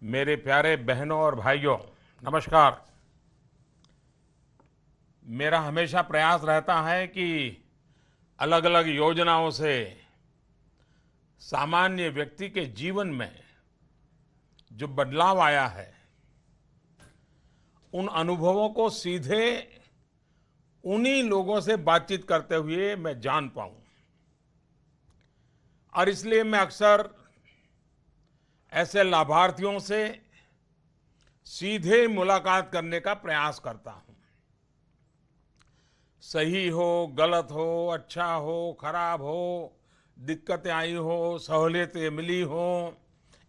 मेरे प्यारे बहनों और भाइयों, नमस्कार। मेरा हमेशा प्रयास रहता है कि अलग अलग योजनाओं से सामान्य व्यक्ति के जीवन में जो बदलाव आया है, उन अनुभवों को सीधे उन्हीं लोगों से बातचीत करते हुए मैं जान पाऊं। और इसलिए मैं अक्सर ऐसे लाभार्थियों से सीधे मुलाकात करने का प्रयास करता हूं। सही हो, गलत हो, अच्छा हो, खराब हो, दिक्कतें आई हो, सहूलियतें मिली हो,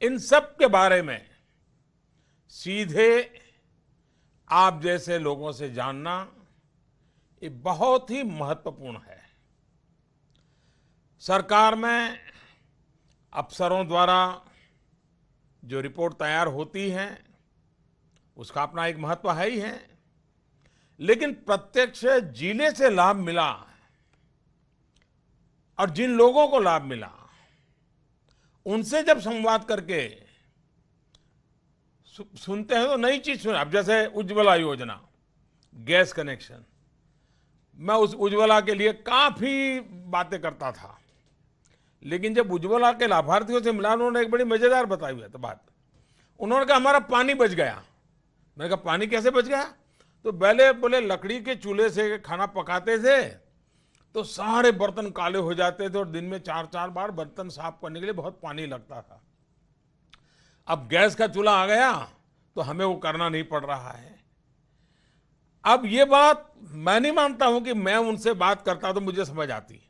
इन सब के बारे में सीधे आप जैसे लोगों से जानना ये बहुत ही महत्वपूर्ण है। सरकार में अफसरों द्वारा जो रिपोर्ट तैयार होती है उसका अपना एक महत्व है ही है, लेकिन प्रत्यक्ष जिले से लाभ मिला और जिन लोगों को लाभ मिला उनसे जब संवाद करके सुनते हैं तो नई चीज सुने। अब जैसे उज्ज्वला योजना, गैस कनेक्शन, मैं उस उज्ज्वला के लिए काफी बातें करता था, लेकिन जब उज्ज्वला के लाभार्थियों से मिला उन्होंने एक बड़ी मजेदार बताई हुई बात। उन्होंने कहा हमारा पानी बच गया। मैंने कहा पानी कैसे बच गया? तो पहले बोले लकड़ी के चूल्हे से खाना पकाते थे तो सारे बर्तन काले हो जाते थे और दिन में 4-4 बार बर्तन साफ करने के लिए बहुत पानी लगता था। अब गैस का चूल्हा आ गया तो हमें वो करना नहीं पड़ रहा है। अब ये बात मैं नहीं मानता हूं कि मैं उनसे बात करता तो मुझे समझ आती।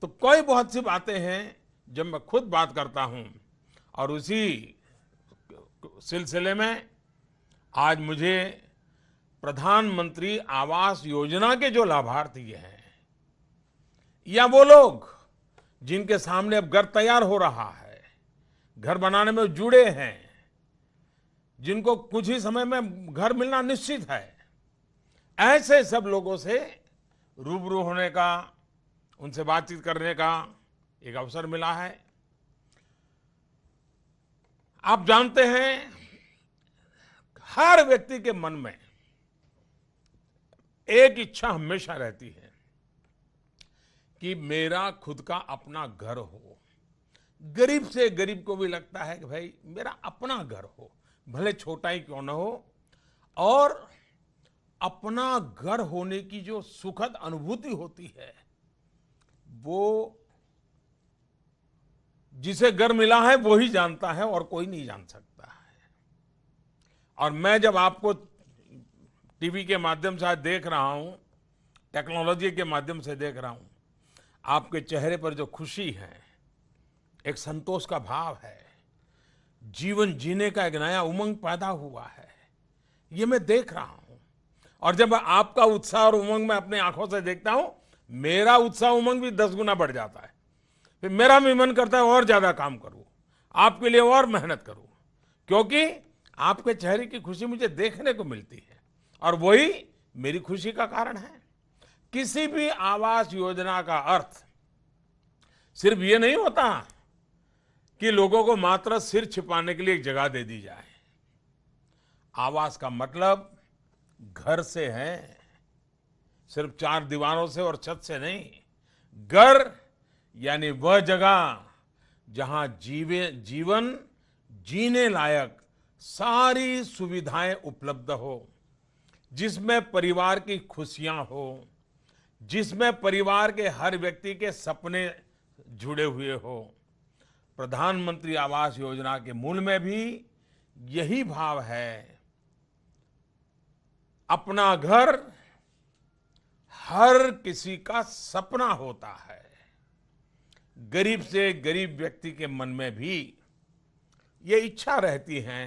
तो कोई बहुत सी बातें हैं जब मैं खुद बात करता हूं, और उसी सिलसिले में आज मुझे प्रधानमंत्री आवास योजना के जो लाभार्थी हैं या वो लोग जिनके सामने अब घर तैयार हो रहा है, घर बनाने में जुड़े हैं, जिनको कुछ ही समय में घर मिलना निश्चित है, ऐसे सब लोगों से रूबरू होने का, उनसे बातचीत करने का एक अवसर मिला है। आप जानते हैं हर व्यक्ति के मन में एक इच्छा हमेशा रहती है कि मेरा खुद का अपना घर हो। गरीब से गरीब को भी लगता है कि भाई मेरा अपना घर हो, भले छोटा ही क्यों ना हो। और अपना घर होने की जो सुखद अनुभूति होती है वो जिसे घर मिला है वो ही जानता है और कोई नहीं जान सकता है। और मैं जब आपको टीवी के माध्यम से आज देख रहा हूं, टेक्नोलॉजी के माध्यम से देख रहा हूं, आपके चेहरे पर जो खुशी है, एक संतोष का भाव है, जीवन जीने का एक नया उमंग पैदा हुआ है, ये मैं देख रहा हूं। और जब आपका उत्साह और उमंग मैं अपनी आंखों से देखता हूं, मेरा उत्साह उमंग भी 10 गुना बढ़ जाता है। फिर मेरा भी मन करता है और ज्यादा काम करूं, आपके लिए और मेहनत करूं, क्योंकि आपके चेहरे की खुशी मुझे देखने को मिलती है और वही मेरी खुशी का कारण है। किसी भी आवास योजना का अर्थ सिर्फ ये नहीं होता कि लोगों को मात्र सिर छिपाने के लिए एक जगह दे दी जाए। आवास का मतलब घर से है, सिर्फ 4 दीवारों से और छत से नहीं। घर यानी वह जगह जहां जीवन जीने लायक सारी सुविधाएं उपलब्ध हो, जिसमें परिवार की खुशियां हो, जिसमें परिवार के हर व्यक्ति के सपने जुड़े हुए हो। प्रधानमंत्री आवास योजना के मूल में भी यही भाव है। अपना घर हर किसी का सपना होता है। गरीब से गरीब व्यक्ति के मन में भी ये इच्छा रहती है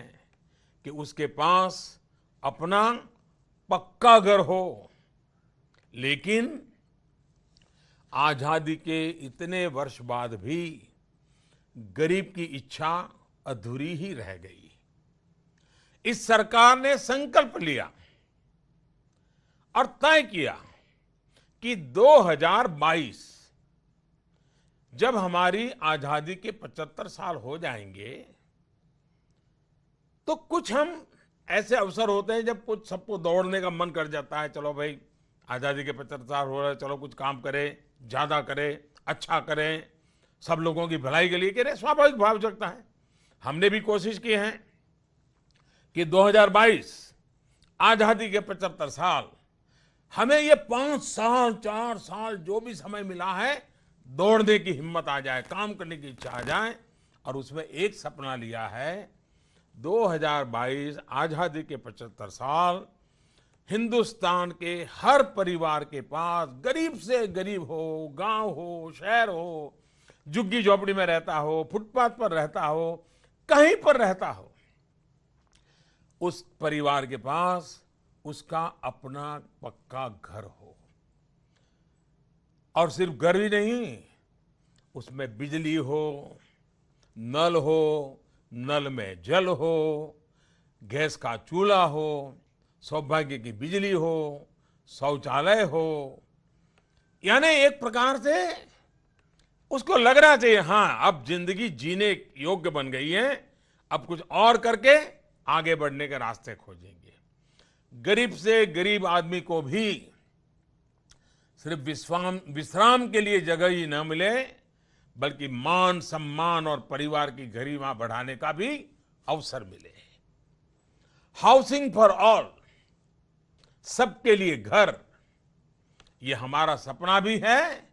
कि उसके पास अपना पक्का घर हो। लेकिन आजादी के इतने वर्ष बाद भी गरीब की इच्छा अधूरी ही रह गई। इस सरकार ने संकल्प लिया और तय किया कि 2022 जब हमारी आजादी के 75 साल हो जाएंगे तो कुछ हम ऐसे अवसर होते हैं जब कुछ सबको दौड़ने का मन कर जाता है, चलो भाई आज़ादी के 75 साल हो रहे हैं, चलो कुछ काम करें, ज़्यादा करें, अच्छा करें, सब लोगों की भलाई के लिए करें, स्वाभाविक भाव जगता है। हमने भी कोशिश की है कि 2022 आज़ादी के 75 साल, हमें ये 5 साल 4 साल जो भी समय मिला है, दौड़ने की हिम्मत आ जाए, काम करने की इच्छा आ जाए। और उसमें एक सपना लिया है, 2022 आज़ादी के 75 साल, हिंदुस्तान के हर परिवार के पास, गरीब से गरीब हो, गांव हो, शहर हो, झुग्गी झोपड़ी में रहता हो, फुटपाथ पर रहता हो, कहीं पर रहता हो, उस परिवार के पास उसका अपना पक्का घर हो। और सिर्फ घर ही नहीं, उसमें बिजली हो, नल हो, नल में जल हो, गैस का चूल्हा हो, सौभाग्य की बिजली हो, शौचालय हो। यानी एक प्रकार से उसको लग रहा चाहिए, हाँ अब जिंदगी जीने योग्य बन गई है, अब कुछ और करके आगे बढ़ने के रास्ते खोजेंगे। गरीब से गरीब आदमी को भी सिर्फ विश्राम के लिए जगह ही न मिले, बल्कि मान सम्मान और परिवार की गरिमा बढ़ाने का भी अवसर मिले। हाउसिंग फॉर ऑल, सबके लिए घर, ये हमारा सपना भी है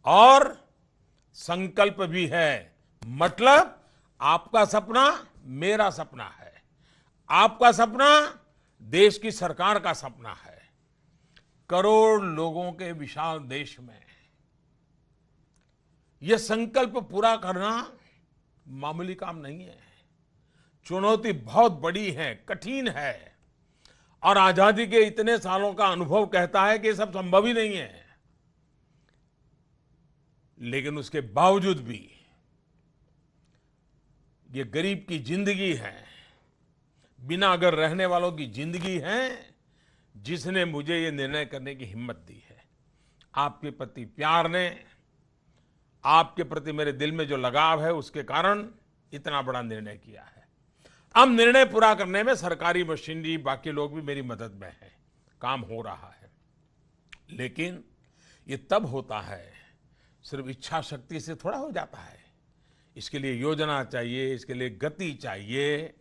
और संकल्प भी है। मतलब आपका सपना मेरा सपना है, आपका सपना देश की सरकार का सपना है। करोड़ लोगों के विशाल देश में यह संकल्प पूरा करना मामूली काम नहीं है। चुनौती बहुत बड़ी है, कठिन है, और आजादी के इतने सालों का अनुभव कहता है कि ये सब संभव ही नहीं है। लेकिन उसके बावजूद भी ये गरीब की जिंदगी है, बिना घर रहने वालों की जिंदगी है, जिसने मुझे ये निर्णय करने की हिम्मत दी है। आपके प्रति प्यार ने, आपके प्रति मेरे दिल में जो लगाव है, उसके कारण इतना बड़ा निर्णय किया है। अब निर्णय पूरा करने में सरकारी मशीनरी, बाकी लोग भी मेरी मदद में हैं, काम हो रहा है। लेकिन ये तब होता है, सिर्फ इच्छा शक्ति से थोड़ा हो जाता है। इसके लिए योजना चाहिए, इसके लिए गति चाहिए,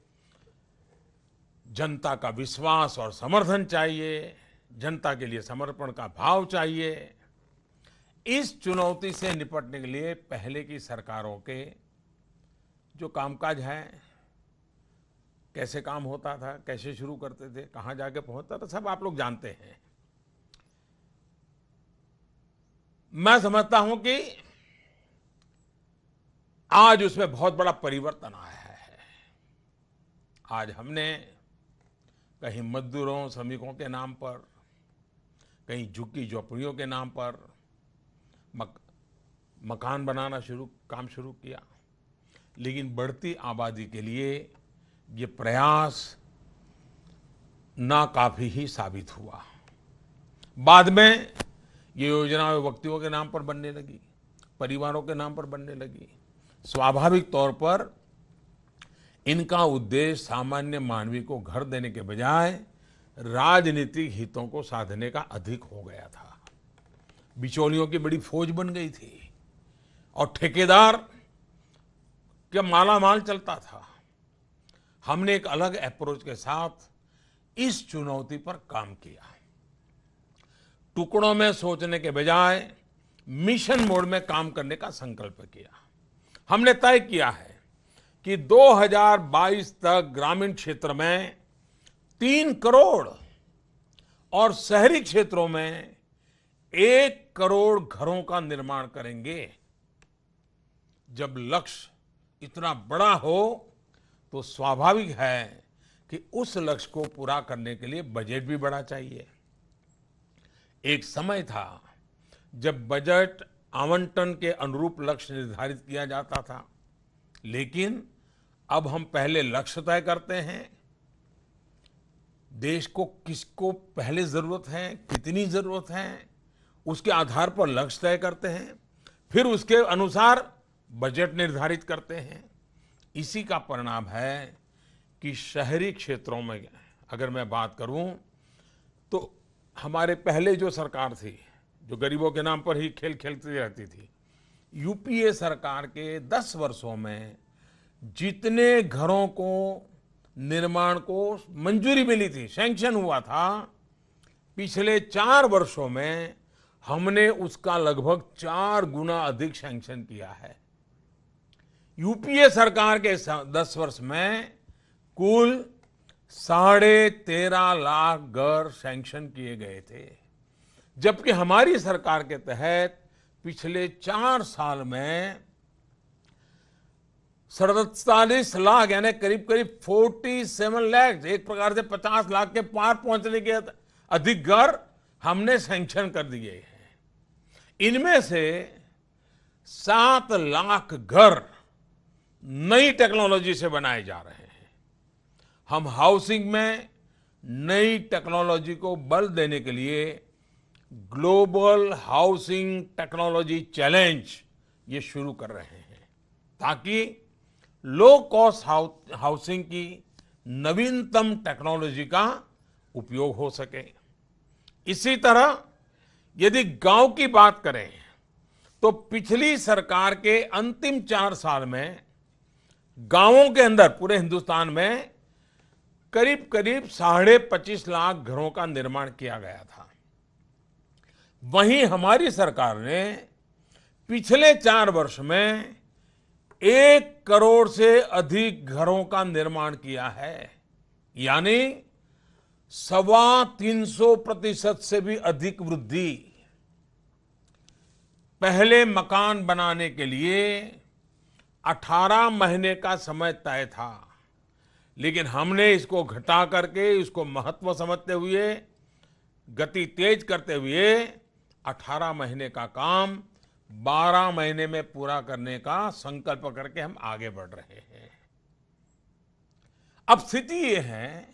जनता का विश्वास और समर्थन चाहिए, जनता के लिए समर्पण का भाव चाहिए। इस चुनौती से निपटने के लिए पहले की सरकारों के जो कामकाज है, कैसे काम होता था, कैसे शुरू करते थे, कहां जाके पहुंचता था, सब आप लोग जानते हैं। मैं समझता हूं कि आज उसमें बहुत बड़ा परिवर्तन आया है। आज हमने कहीं मजदूरों, श्रमिकों के नाम पर, कहीं झुग्गी झोपड़ियों के नाम पर मकान बनाना काम शुरू किया। लेकिन बढ़ती आबादी के लिए ये प्रयास नाकाफी ही साबित हुआ। बाद में ये योजनाएं व्यक्तियों के नाम पर बनने लगी, परिवारों के नाम पर बनने लगी। स्वाभाविक तौर पर इनका उद्देश्य सामान्य मानवी को घर देने के बजाय राजनीतिक हितों को साधने का अधिक हो गया था। बिचौलियों की बड़ी फौज बन गई थी और ठेकेदार के मालामाल चलता था। हमने एक अलग अप्रोच के साथ इस चुनौती पर काम किया। टुकड़ों में सोचने के बजाय मिशन मोड में काम करने का संकल्प किया। हमने तय किया है कि 2022 तक ग्रामीण क्षेत्र में 3 करोड़ और शहरी क्षेत्रों में 1 करोड़ घरों का निर्माण करेंगे। जब लक्ष्य इतना बड़ा हो तो स्वाभाविक है कि उस लक्ष्य को पूरा करने के लिए बजट भी बड़ा चाहिए। एक समय था जब बजट आवंटन के अनुरूप लक्ष्य निर्धारित किया जाता था, लेकिन अब हम पहले लक्ष्य तय करते हैं, देश को किसको पहले जरूरत है, कितनी जरूरत है, उसके आधार पर लक्ष्य तय करते हैं, फिर उसके अनुसार बजट निर्धारित करते हैं। इसी का परिणाम है कि शहरी क्षेत्रों में अगर मैं बात करूं तो हमारे पहले जो सरकार थी, जो गरीबों के नाम पर ही खेल खेलती रहती थी, यूपीए सरकार के 10 वर्षों में जितने घरों को निर्माण को मंजूरी मिली थी, सैंक्शन हुआ था, पिछले 4 वर्षों में हमने उसका लगभग 4 गुना अधिक सैंक्शन किया है। यूपीए सरकार के 10 वर्ष में कुल 13.5 लाख घर सैंक्शन किए गए थे, जबकि हमारी सरकार के तहत पिछले 4 साल में 47 लाख यानी करीब करीब 47 लाख, एक प्रकार से 50 लाख के पार पहुंचने के अधिक घर हमने सैंक्शन कर दिए हैं। इनमें से 7 लाख घर नई टेक्नोलॉजी से बनाए जा रहे हैं। हम हाउसिंग में नई टेक्नोलॉजी को बल देने के लिए ग्लोबल हाउसिंग टेक्नोलॉजी चैलेंज ये शुरू कर रहे हैं, ताकि लो कॉस्ट हाउसिंग की नवीनतम टेक्नोलॉजी का उपयोग हो सके। इसी तरह यदि गांव की बात करें तो पिछली सरकार के अंतिम 4 साल में गांवों के अंदर पूरे हिंदुस्तान में करीब करीब 25.5 लाख घरों का निर्माण किया गया था। वहीं हमारी सरकार ने पिछले 4 वर्ष में 1 करोड़ से अधिक घरों का निर्माण किया है, यानी 325% से भी अधिक वृद्धि। पहले मकान बनाने के लिए 18 महीने का समय तय था, लेकिन हमने इसको घटा करके इसको महत्व समझते हुए गति तेज करते हुए 18 महीने का काम 12 महीने में पूरा करने का संकल्प करके हम आगे बढ़ रहे हैं। अब स्थिति ये है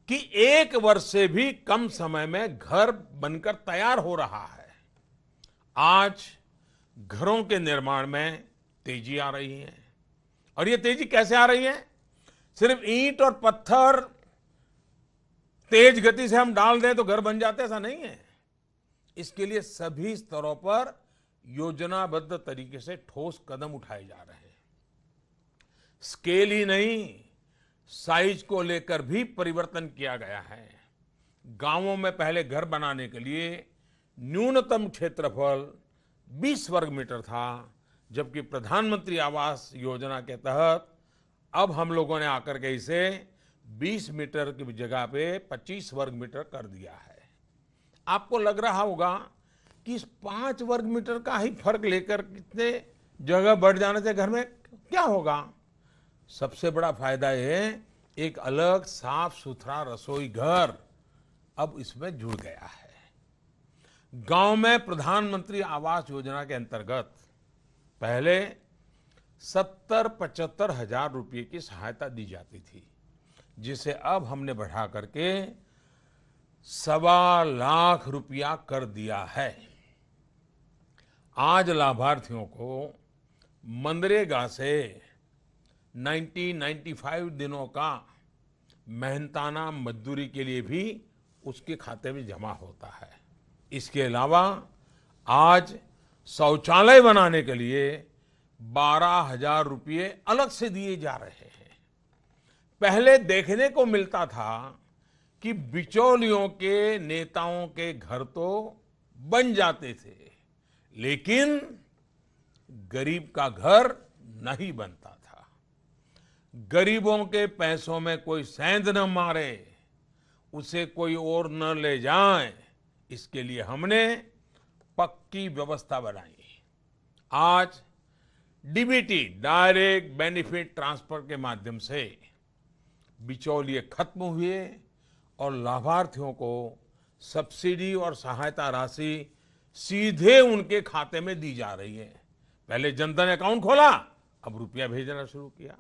कि 1 वर्ष से भी कम समय में घर बनकर तैयार हो रहा है। आज घरों के निर्माण में तेजी आ रही है, और ये तेजी कैसे आ रही है? सिर्फ ईंट और पत्थर तेज गति से हम डाल दें तो घर बन जाते, ऐसा नहीं है। इसके लिए सभी स्तरों पर योजनाबद्ध तरीके से ठोस कदम उठाए जा रहे हैं। स्केल ही नहीं, साइज को लेकर भी परिवर्तन किया गया है। गांवों में पहले घर बनाने के लिए न्यूनतम क्षेत्रफल 20 वर्ग मीटर था, जबकि प्रधानमंत्री आवास योजना के तहत अब हम लोगों ने आकर के इसे 20 मीटर की जगह पे 25 वर्ग मीटर कर दिया है। आपको लग रहा होगा कि इस 5 वर्ग मीटर का ही फर्क लेकर कितने जगह बढ़ जाने से घर में क्या होगा? सबसे बड़ा फायदा ये एक अलग साफ सुथरा रसोई घर अब इसमें जुड़ गया है। गांव में प्रधानमंत्री आवास योजना के अंतर्गत पहले 70-75 हजार रुपये की सहायता दी जाती थी, जिसे अब हमने बढ़ा करके 1.25 लाख रुपया कर दिया है। आज लाभार्थियों को मनरेगा से 95 दिनों का मेहनताना मजदूरी के लिए भी उसके खाते में जमा होता है। इसके अलावा आज शौचालय बनाने के लिए 12,000 रुपये अलग से दिए जा रहे हैं। पहले देखने को मिलता था कि बिचौलियों के नेताओं के घर तो बन जाते थे, लेकिन गरीब का घर नहीं बनता था। गरीबों के पैसों में कोई सेंध न मारे, उसे कोई और न ले जाए, इसके लिए हमने पक्की व्यवस्था बनाई। आज डीबीटी, डायरेक्ट बेनिफिट ट्रांसफर के माध्यम से बिचौलिए खत्म हुए और लाभार्थियों को सब्सिडी और सहायता राशि सीधे उनके खाते में दी जा रही है। पहले जनधन अकाउंट खोला, अब रुपया भेजना शुरू किया।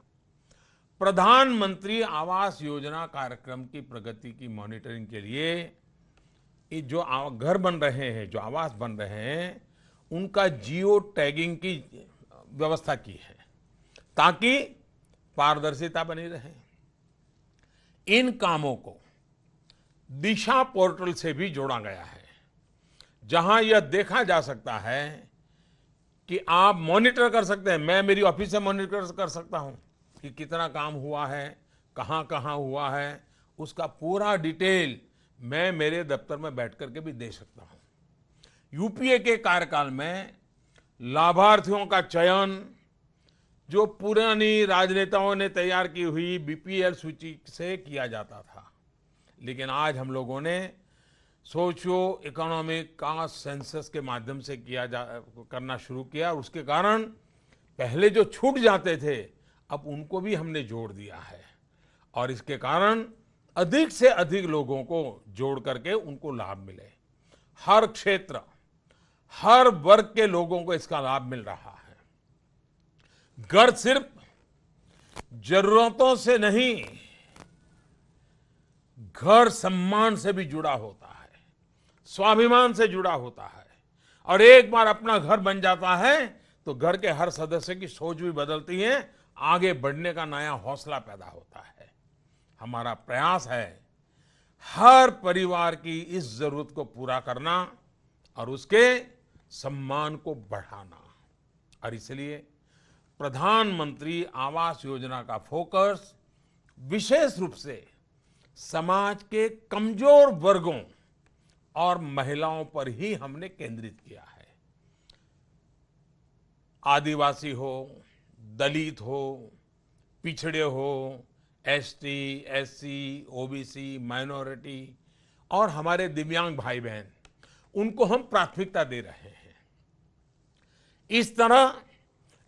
प्रधानमंत्री आवास योजना कार्यक्रम की प्रगति की मॉनिटरिंग के लिए ये जो घर बन रहे हैं, जो आवास बन रहे हैं, उनका जियो टैगिंग की व्यवस्था की है, ताकि पारदर्शिता बनी रहे। इन कामों को दिशा पोर्टल से भी जोड़ा गया है, जहां यह देखा जा सकता है कि आप मॉनिटर कर सकते हैं। मैं मेरी ऑफिस से मॉनिटर कर सकता हूं कि कितना काम हुआ है, कहां कहां हुआ है, उसका पूरा डिटेल मैं मेरे दफ्तर में बैठ करके भी दे सकता हूं। यूपीए के कार्यकाल में लाभार्थियों का चयन जो पुरानी राजनेताओं ने तैयार की हुई बीपीएल सूची से किया जाता था, लेकिन आज हम लोगों ने सोशियो इकोनॉमिक कास्ट सेंसस के माध्यम से करना शुरू किया। और उसके कारण पहले जो छूट जाते थे, अब उनको भी हमने जोड़ दिया है, और इसके कारण अधिक से अधिक लोगों को जोड़ करके उनको लाभ मिले। हर क्षेत्र, हर वर्ग के लोगों को इसका लाभ मिल रहा है। घर सिर्फ जरूरतों से नहीं, घर सम्मान से भी जुड़ा होता है, स्वाभिमान से जुड़ा होता है। और एक बार अपना घर बन जाता है तो घर के हर सदस्य की सोच भी बदलती है, आगे बढ़ने का नया हौसला पैदा होता है। हमारा प्रयास है हर परिवार की इस जरूरत को पूरा करना और उसके सम्मान को बढ़ाना। और इसलिए प्रधानमंत्री आवास योजना का फोकस विशेष रूप से समाज के कमजोर वर्गों और महिलाओं पर ही हमने केंद्रित किया है। आदिवासी हो, दलित हो, पिछड़े हो, एसटी, एससी, ओबीसी, माइनॉरिटी और हमारे दिव्यांग भाई बहन, उनको हम प्राथमिकता दे रहे हैं। इस तरह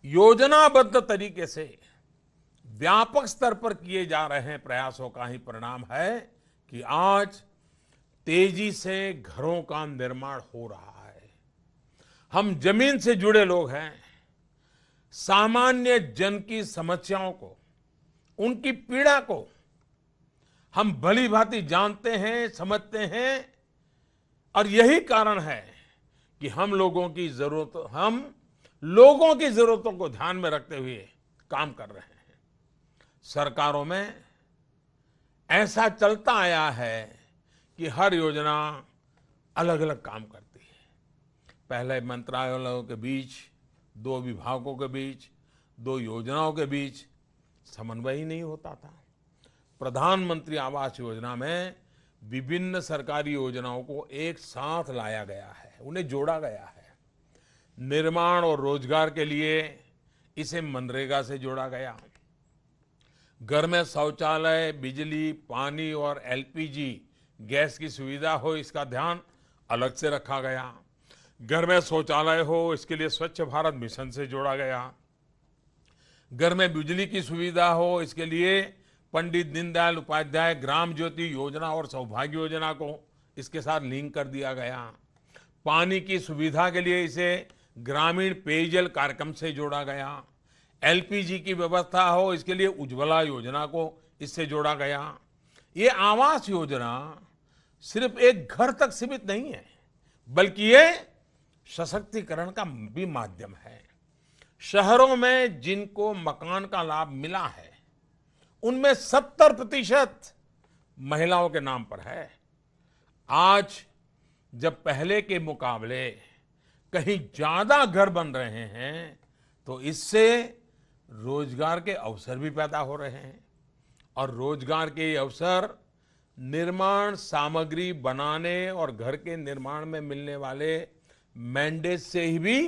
योजनाबद्ध तरीके से व्यापक स्तर पर किए जा रहे प्रयासों का ही परिणाम है कि आज तेजी से घरों का निर्माण हो रहा है। हम जमीन से जुड़े लोग हैं, सामान्य जन की समस्याओं को, उनकी पीड़ा को हम भली भांति जानते हैं, समझते हैं, और यही कारण है कि हम लोगों की जरूरतों को ध्यान में रखते हुए काम कर रहे हैं। सरकारों में ऐसा चलता आया है कि हर योजना अलग अलग काम करती है। पहले मंत्रालयों के बीच, दो विभागों के बीच, दो योजनाओं के बीच समन्वय ही नहीं होता था। प्रधानमंत्री आवास योजना में विभिन्न सरकारी योजनाओं को एक साथ लाया गया है, उन्हें जोड़ा गया है। निर्माण और रोजगार के लिए इसे मनरेगा से जोड़ा गया। घर में शौचालय, बिजली, पानी और एलपीजी गैस की सुविधा हो, इसका ध्यान अलग से रखा गया। घर में शौचालय हो, इसके लिए स्वच्छ भारत मिशन से जोड़ा गया। घर में बिजली की सुविधा हो, इसके लिए पंडित दीनदयाल उपाध्याय ग्राम ज्योति योजना और सौभाग्य योजना को इसके साथ लिंक कर दिया गया। पानी की सुविधा के लिए इसे ग्रामीण पेयजल कार्यक्रम से जोड़ा गया। एलपीजी की व्यवस्था हो, इसके लिए उज्ज्वला योजना को इससे जोड़ा गया। ये आवास योजना सिर्फ एक घर तक सीमित नहीं है, बल्कि ये सशक्तिकरण का भी माध्यम है। शहरों में जिनको मकान का लाभ मिला है, उनमें 70% महिलाओं के नाम पर है। आज जब पहले के मुकाबले कहीं ज्यादा घर बन रहे हैं, तो इससे रोजगार के अवसर भी पैदा हो रहे हैं। और रोजगार के अवसर निर्माण सामग्री बनाने और घर के निर्माण में मिलने वाले मैंडेट से ही भी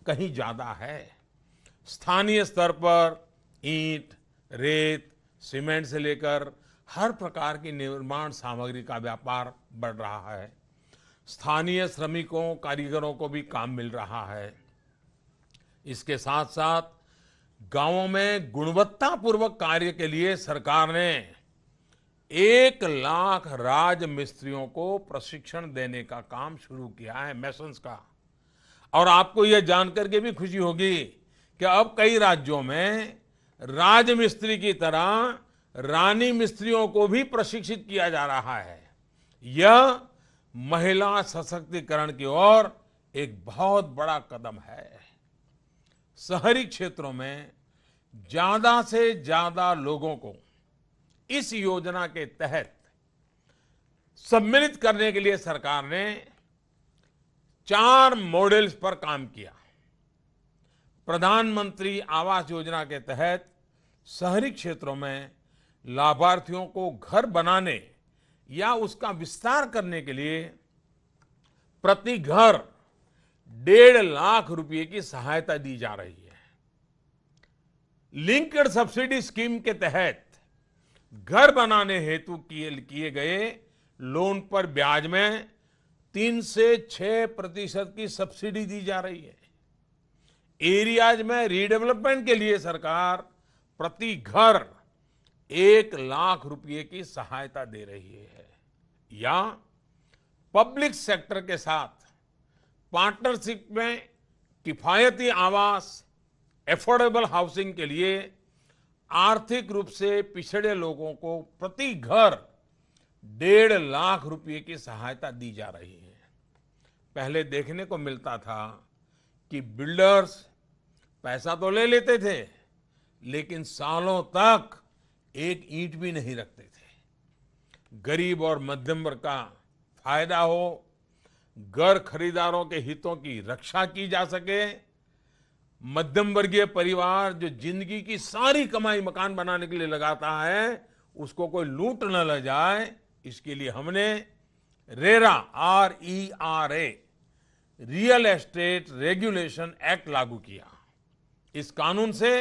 कहीं ज्यादा है। स्थानीय स्तर पर ईंट, रेत, सीमेंट से लेकर हर प्रकार की निर्माण सामग्री का व्यापार बढ़ रहा है। स्थानीय श्रमिकों, कारीगरों को भी काम मिल रहा है। इसके साथ साथ गांवों में गुणवत्तापूर्वक कार्य के लिए सरकार ने 1 लाख राज मिस्त्रियों को प्रशिक्षण देने का काम शुरू किया है, मैसन्स का। और आपको यह जानकर के भी खुशी होगी कि अब कई राज्यों में राजमिस्त्री की तरह रानी मिस्त्रियों को भी प्रशिक्षित किया जा रहा है। यह महिला सशक्तिकरण की ओर एक बहुत बड़ा कदम है। शहरी क्षेत्रों में ज्यादा से ज्यादा लोगों को इस योजना के तहत सम्मिलित करने के लिए सरकार ने 4 मॉडल्स पर काम किया। प्रधानमंत्री आवास योजना के तहत शहरी क्षेत्रों में लाभार्थियों को घर बनाने या उसका विस्तार करने के लिए प्रति घर 1.5 लाख रुपए की सहायता दी जा रही है। लिंक्ड सब्सिडी स्कीम के तहत घर बनाने हेतु किए गए लोन पर ब्याज में 3 से 6% की सब्सिडी दी जा रही है। एरियाज में रीडेवलपमेंट के लिए सरकार प्रति घर 1 लाख रुपए की सहायता दे रही है। या पब्लिक सेक्टर के साथ पार्टनरशिप में किफायती आवास, एफोर्डेबल हाउसिंग के लिए आर्थिक रूप से पिछड़े लोगों को प्रति घर 1.5 लाख रुपए की सहायता दी जा रही है। पहले देखने को मिलता था कि बिल्डर्स पैसा तो ले लेते थे, लेकिन सालों तक एक ईंट भी नहीं रखते थे। गरीब और मध्यम वर्ग का फायदा हो, घर खरीदारों के हितों की रक्षा की जा सके, मध्यम वर्गीय परिवार जो जिंदगी की सारी कमाई मकान बनाने के लिए लगाता है उसको कोई लूट न ले जाए, इसके लिए हमने RERA RERA real estate regulation act लागू किया। इस कानून से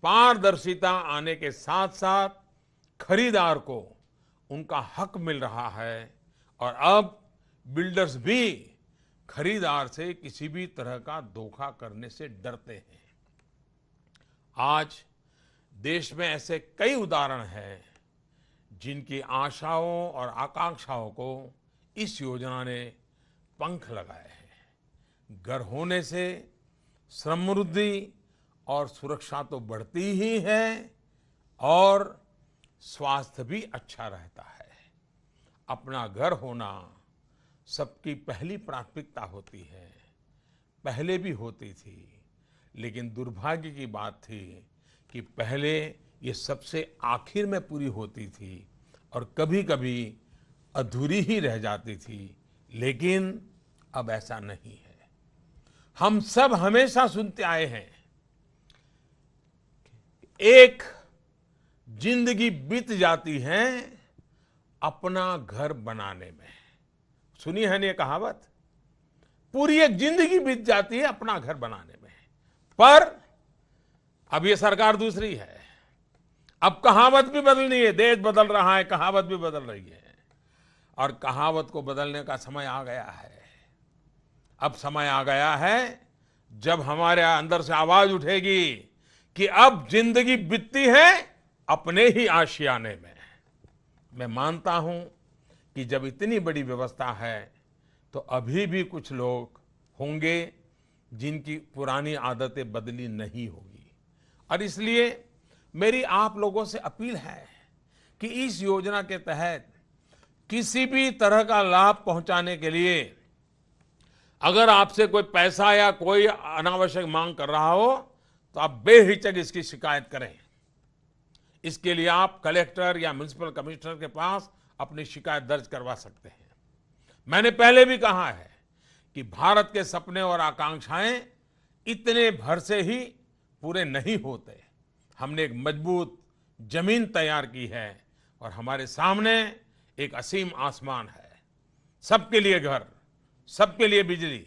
पारदर्शिता आने के साथ साथ खरीदार को उनका हक मिल रहा है और अब बिल्डर्स भी खरीदार से किसी भी तरह का धोखा करने से डरते हैं। आज देश में ऐसे कई उदाहरण हैं जिनकी आशाओं और आकांक्षाओं को इस योजना ने पंख लगाए हैं। घर होने से समृद्धि और सुरक्षा तो बढ़ती ही है और स्वास्थ्य भी अच्छा रहता है। अपना घर होना सबकी पहली प्राथमिकता होती है, पहले भी होती थी, लेकिन दुर्भाग्य की बात थी कि पहले ये सबसे आखिर में पूरी होती थी और कभी कभी अधूरी ही रह जाती थी, लेकिन अब ऐसा नहीं है। हम सब हमेशा सुनते आए हैं, एक जिंदगी बीत जाती है अपना घर बनाने में। सुनी है ना ये कहावत? पूरी एक जिंदगी बीत जाती है अपना घर बनाने में, पर अब ये सरकार दूसरी है। अब कहावत भी बदलनी है, देश बदल रहा है, कहावत भी बदल रही है और कहावत को बदलने का समय आ गया है। अब समय आ गया है जब हमारे अंदर से आवाज उठेगी कि अब जिंदगी बीतती है अपने ही आशियाने में। मैं मानता हूं कि जब इतनी बड़ी व्यवस्था है तो अभी भी कुछ लोग होंगे जिनकी पुरानी आदतें बदली नहीं होगी और इसलिए मेरी आप लोगों से अपील है कि इस योजना के तहत किसी भी तरह का लाभ पहुंचाने के लिए अगर आपसे कोई पैसा या कोई अनावश्यक मांग कर रहा हो तो आप बेहिचक इसकी शिकायत करें। इसके लिए आप कलेक्टर या म्युनिसिपल कमिश्नर के पास अपनी शिकायत दर्ज करवा सकते हैं। मैंने पहले भी कहा है कि भारत के सपने और आकांक्षाएं इतने भर से ही पूरे नहीं होते। हमने एक मजबूत जमीन तैयार की है और हमारे सामने एक असीम आसमान है। सबके लिए घर, सबके लिए बिजली,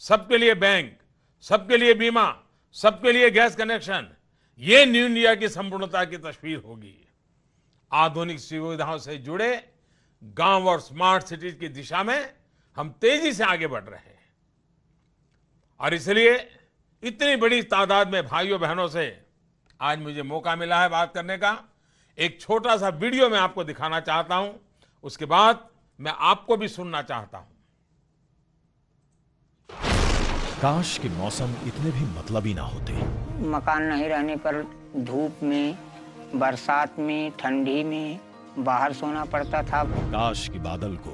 सबके लिए बैंक, सबके लिए बीमा, सबके लिए गैस कनेक्शन, ये न्यू इंडिया की संपूर्णता की तस्वीर होगी। आधुनिक सुविधाओं से जुड़े गांव और स्मार्ट सिटीज की दिशा में हम तेजी से आगे बढ़ रहे हैं और इसलिए इतनी बड़ी तादाद में भाइयों बहनों से आज मुझे मौका मिला है बात करने का। एक छोटा सा वीडियो मैं आपको दिखाना चाहता हूं, उसके बाद मैं आपको भी सुनना चाहता हूं। काश के मौसम इतने भी मतलबी ना होते। मकान नहीं रहने पर धूप में, बरसात में, ठंडी में बाहर सोना पड़ता था। काश के बादल को,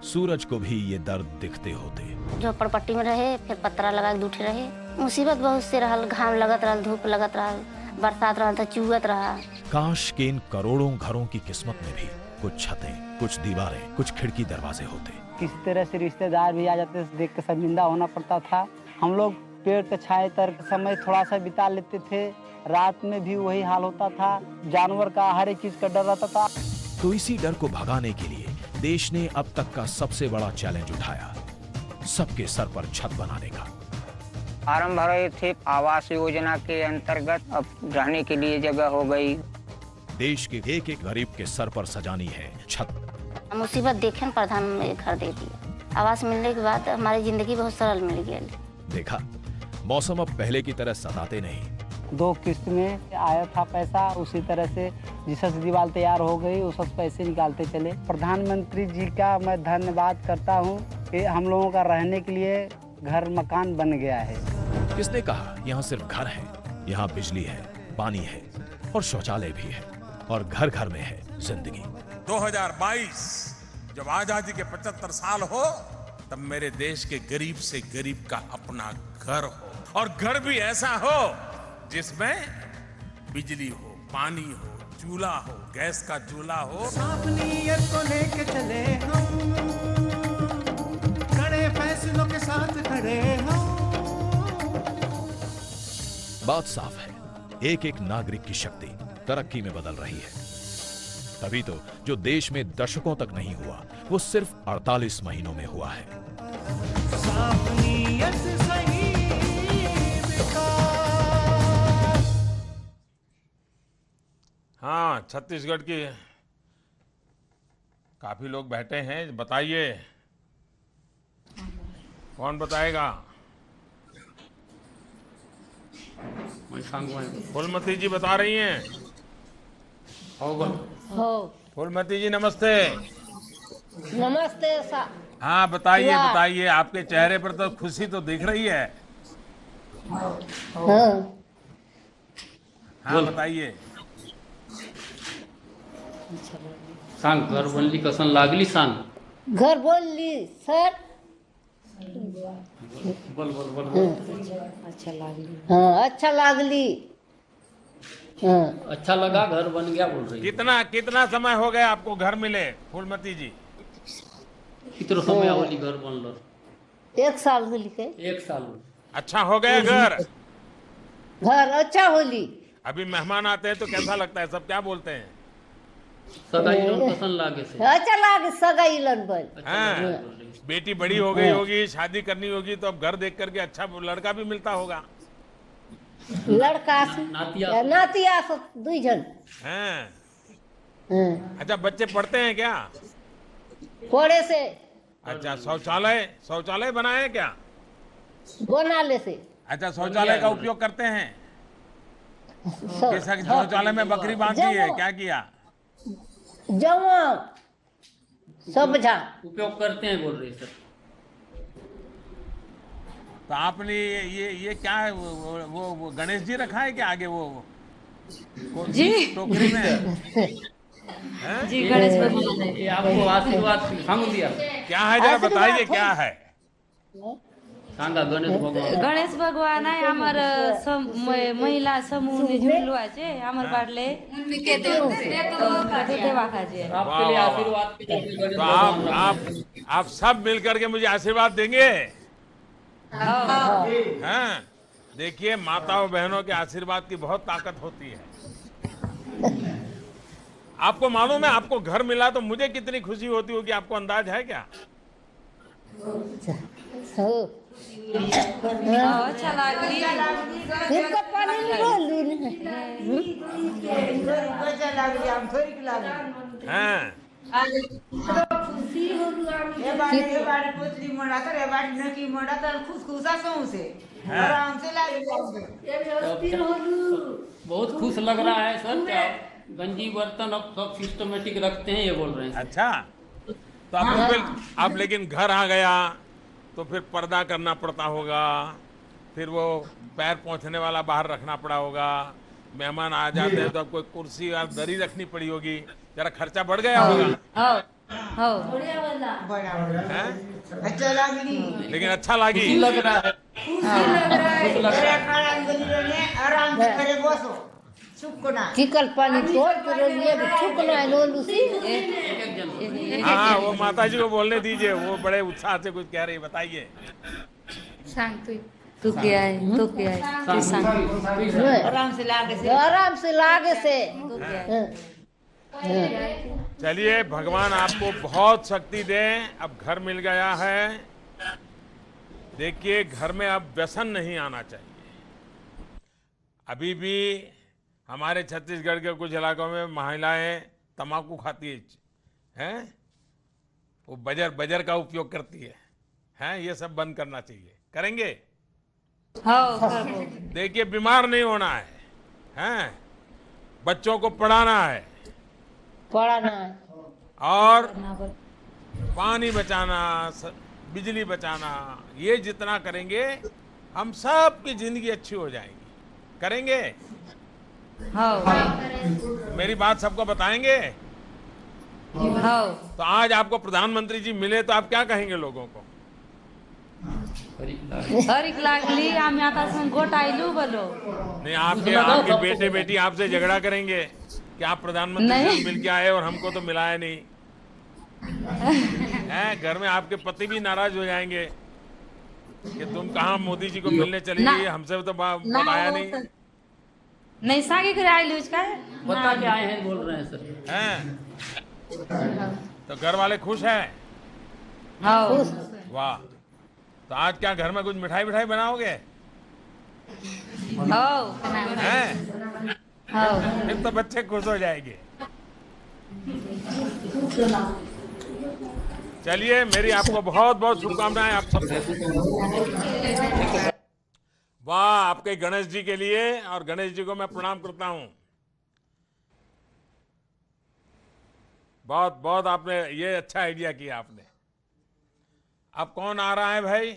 सूरज को भी ये दर्द दिखते होते। झोपड़पट्टी में रहे, फिर पत्रा लगा के दूठे रहे। मुसीबत बहुत से रहल, घाम लगत रहल, धूप लगत रहल, बरसात रहा तो चुहत रहा। काश के इन करोड़ों घरों की किस्मत में भी कुछ छतें, कुछ दीवारें, कुछ खिड़की दरवाजे होते। किसी तरह से रिश्तेदार भी आ जाते, देख के शर्मिंदा होना पड़ता था। हम लोग पेड़ के छाए तर समय थोड़ा सा बिता लेते थे। रात में भी वही हाल होता था, जानवर का हर एक चीज का डर रहता था। तो इसी डर को भगाने के लिए देश ने अब तक का सबसे बड़ा चैलेंज उठाया, सबके सर पर छत बनाने का। फार्म भरे थे आवास योजना के अंतर्गत, अब रहने के लिए जगह हो गई। देश के एक एक गरीब के सर पर सजानी है छत। मुसीबत देखे न प्रधान में घर दे दिया। आवास मिलने के बाद हमारी जिंदगी बहुत सरल मिल गई। देखा, मौसम अब पहले की तरह सताते नहीं। 2 किस्त में आया था पैसा, उसी तरह से जिस दीवार तैयार हो गई उस पैसे निकालते चले। प्रधानमंत्री जी का मैं धन्यवाद करता हूँ कि हम लोगों का रहने के लिए घर मकान बन गया है। किसने कहा यहाँ सिर्फ घर है? यहाँ बिजली है, पानी है और शौचालय भी है, और घर घर में है जिंदगी। 2022 जब आजादी के 75 साल हो, तब मेरे देश के गरीब से गरीब का अपना घर हो, और घर भी ऐसा हो जिसमें बिजली हो, पानी हो, चूल्हा हो, गैस का चूल्हा हो। अपनी नीयत को लेके चले हम, कड़े फैसलों के साथ खड़े हम। बात साफ है, एक एक नागरिक की शक्ति तरक्की में बदल रही है। तभी तो जो देश में दशकों तक नहीं हुआ, वो सिर्फ 48 महीनों में हुआ है। साफ नीयत सही विकास। हाँ, छत्तीसगढ़ की काफी लोग बैठे हैं, बताइए कौन बताएगा? फूलमती जी बता रही हैं। फूलमती जी नमस्ते। नमस्ते सा। हाँ बताइए बताइए, आपके चेहरे पर तो खुशी तो दिख रही है। हाँ बताइए। सांग घर बनली कसन लागली सांग। घर बोलली सर। बोल बोल बोल। अच्छा लागली। हाँ अच्छा लागली। हाँ अच्छा लगा, घर बन गया बोल रही। कितना समय हो गया आपको घर मिले फूलमती जी? कितना समय होली घर बनलो? 1 साल होली के। 1 साल। अच्छा हो गया घर? घर अच्छा होली। अभी मेहमान आते हैं तो कैसा लगता है, सब क्या बोलते हैं? सगाई कसन लागे से? अच्छा लागे सगाई लन बन। हाँ, बेटी बड़ी हो गई होगी, शादी करनी होगी, तो अब घर देख करके अच्छा लड़का भी मिलता होगा। लड़का नातिया 2 जन। हाँ। अच्छा, बच्चे पढ़ते हैं क्या? पढ़े से। अच्छा, शौचालय बनाए क्या? बना ले से। अच्छा, शौचालय का उपयोग करते हैं? शौचालय में बकरी बांधी है, क्या किया? जमा सब उपयोग करते हैं बोल रहे सर। तो आपने ये क्या है, वो गणेश जी रखा है क्या आगे वो जी टोकरी में? जी गणेश भगवान ये आपको आशीर्वाद हम दिया। क्या है जरा बताइए, क्या है? सांगा गणेश भगवान है हमार महिला समूह ने झुलुआ छे हमर बाटले के देवा खाजे। आपके लिए आशीर्वाद। तो आप सब मिलकर के मुझे आशीर्वाद देंगे? हाँ, देखिए माताओं बहनों के आशीर्वाद की बहुत ताकत होती है। आपको मालूम है, आपको घर मिला तो मुझे कितनी खुशी होती होगी, आपको अंदाज है क्या? अच्छा लागली। हाँ। बहुत खुश लग रहा है सर। क्या गंजी बर्तन अब सब सिस्टमेटिक रखते हैं ये बोल रहे हैं। अच्छा, तो आप लेकिन घर आ गया तो फिर पर्दा करना पड़ता होगा, फिर वो पैर पोंछने वाला बाहर रखना पड़ा होगा, मेहमान आ जाते हैं तो अब कोई कुर्सी और दरी रखनी पड़ी होगी, जरा खर्चा बढ़ गया होगा। अच्छा लागली, लेकिन अच्छा लगी लग रहा है। आराम से करे बसो। चिकल पानी तोड़ तो लिए छुकना है नो लूसी हाँ वो माता जी को बोलने दीजिए, वो बड़े उत्साह से कुछ कह रही है, बताइए। तू क्या है, तू क्या है, तू सांग। आराम से लागे से चलिए, भगवान आपको बहुत शक्ति दे। अब घर मिल गया है। देखिए, घर में अब व्यसन नहीं आना चाहिए। अभी भी हमारे छत्तीसगढ़ के कुछ इलाकों में महिलाएं तंबाकू खाती हैं, वो बजर का उपयोग करती है, ये सब बंद करना चाहिए। करेंगे? हाँ, देखिए, बीमार नहीं होना है, बच्चों को पढ़ाना है और पानी बचाना, बिजली बचाना, ये जितना करेंगे हम सब की जिंदगी अच्छी हो जाएगी। करेंगे? हाँ, मेरी बात सबको बताएंगे? हाँ। तो आज आपको प्रधानमंत्री जी मिले तो आप क्या कहेंगे लोगों को? हरिक लागली आम्ही आता गोट आईलू बोलो। नहीं, आपके बेटे बेटी आपसे झगड़ा करेंगे कि आप प्रधानमंत्री से मिल के आए और हमको तो मिलाया नहीं है। घर में आपके पति भी नाराज हो जाएंगे कि तुम कहाँ मोदी जी को मिलने चली गई, हमसे तो बताया नहीं सागे करे आईलू इसका बता के आए हैं, बोल रहे हैं सर। हैं? तो घर वाले खुश हैं? हाँ। वाह। तो आज क्या घर में कुछ मिठाई बनाओगे? हैं? फिर तो बच्चे खुश हो जाएंगे। चलिए, मेरी आपको बहुत बहुत शुभकामनाएं आप सबको। वाह, आपके गणेश जी के लिए, और गणेश जी को मैं प्रणाम करता हूं। बहुत बहुत आपने ये अच्छा आइडिया किया आपने। अब कौन आ रहा है भाई?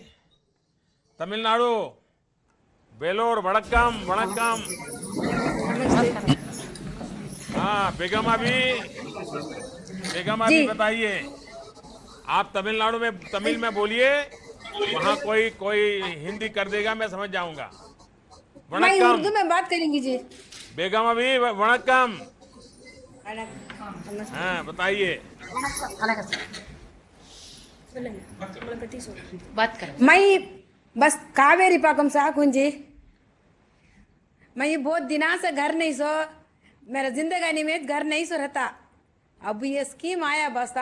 तमिलनाडु, वेलोर, वड़क्कम वड़क्कम। हाँ, बेगम अभी बताइए, आप तमिलनाडु में तमिल में बोलिए, वहाँ कोई हिंदी कर देगा, मैं समझ जाऊंगा। मैं उर्दू में बात करेंगी जी। बेगम अभी वड़क्कम। हाँ, बताइए। बात कर। मैं बस कावेरी पाकम साकुन जी। मैं ये बहुत दिना से घर नहीं सो, मेरा जिंदगानी में घर नहीं सो रहता। अब ये स्कीम आया बस,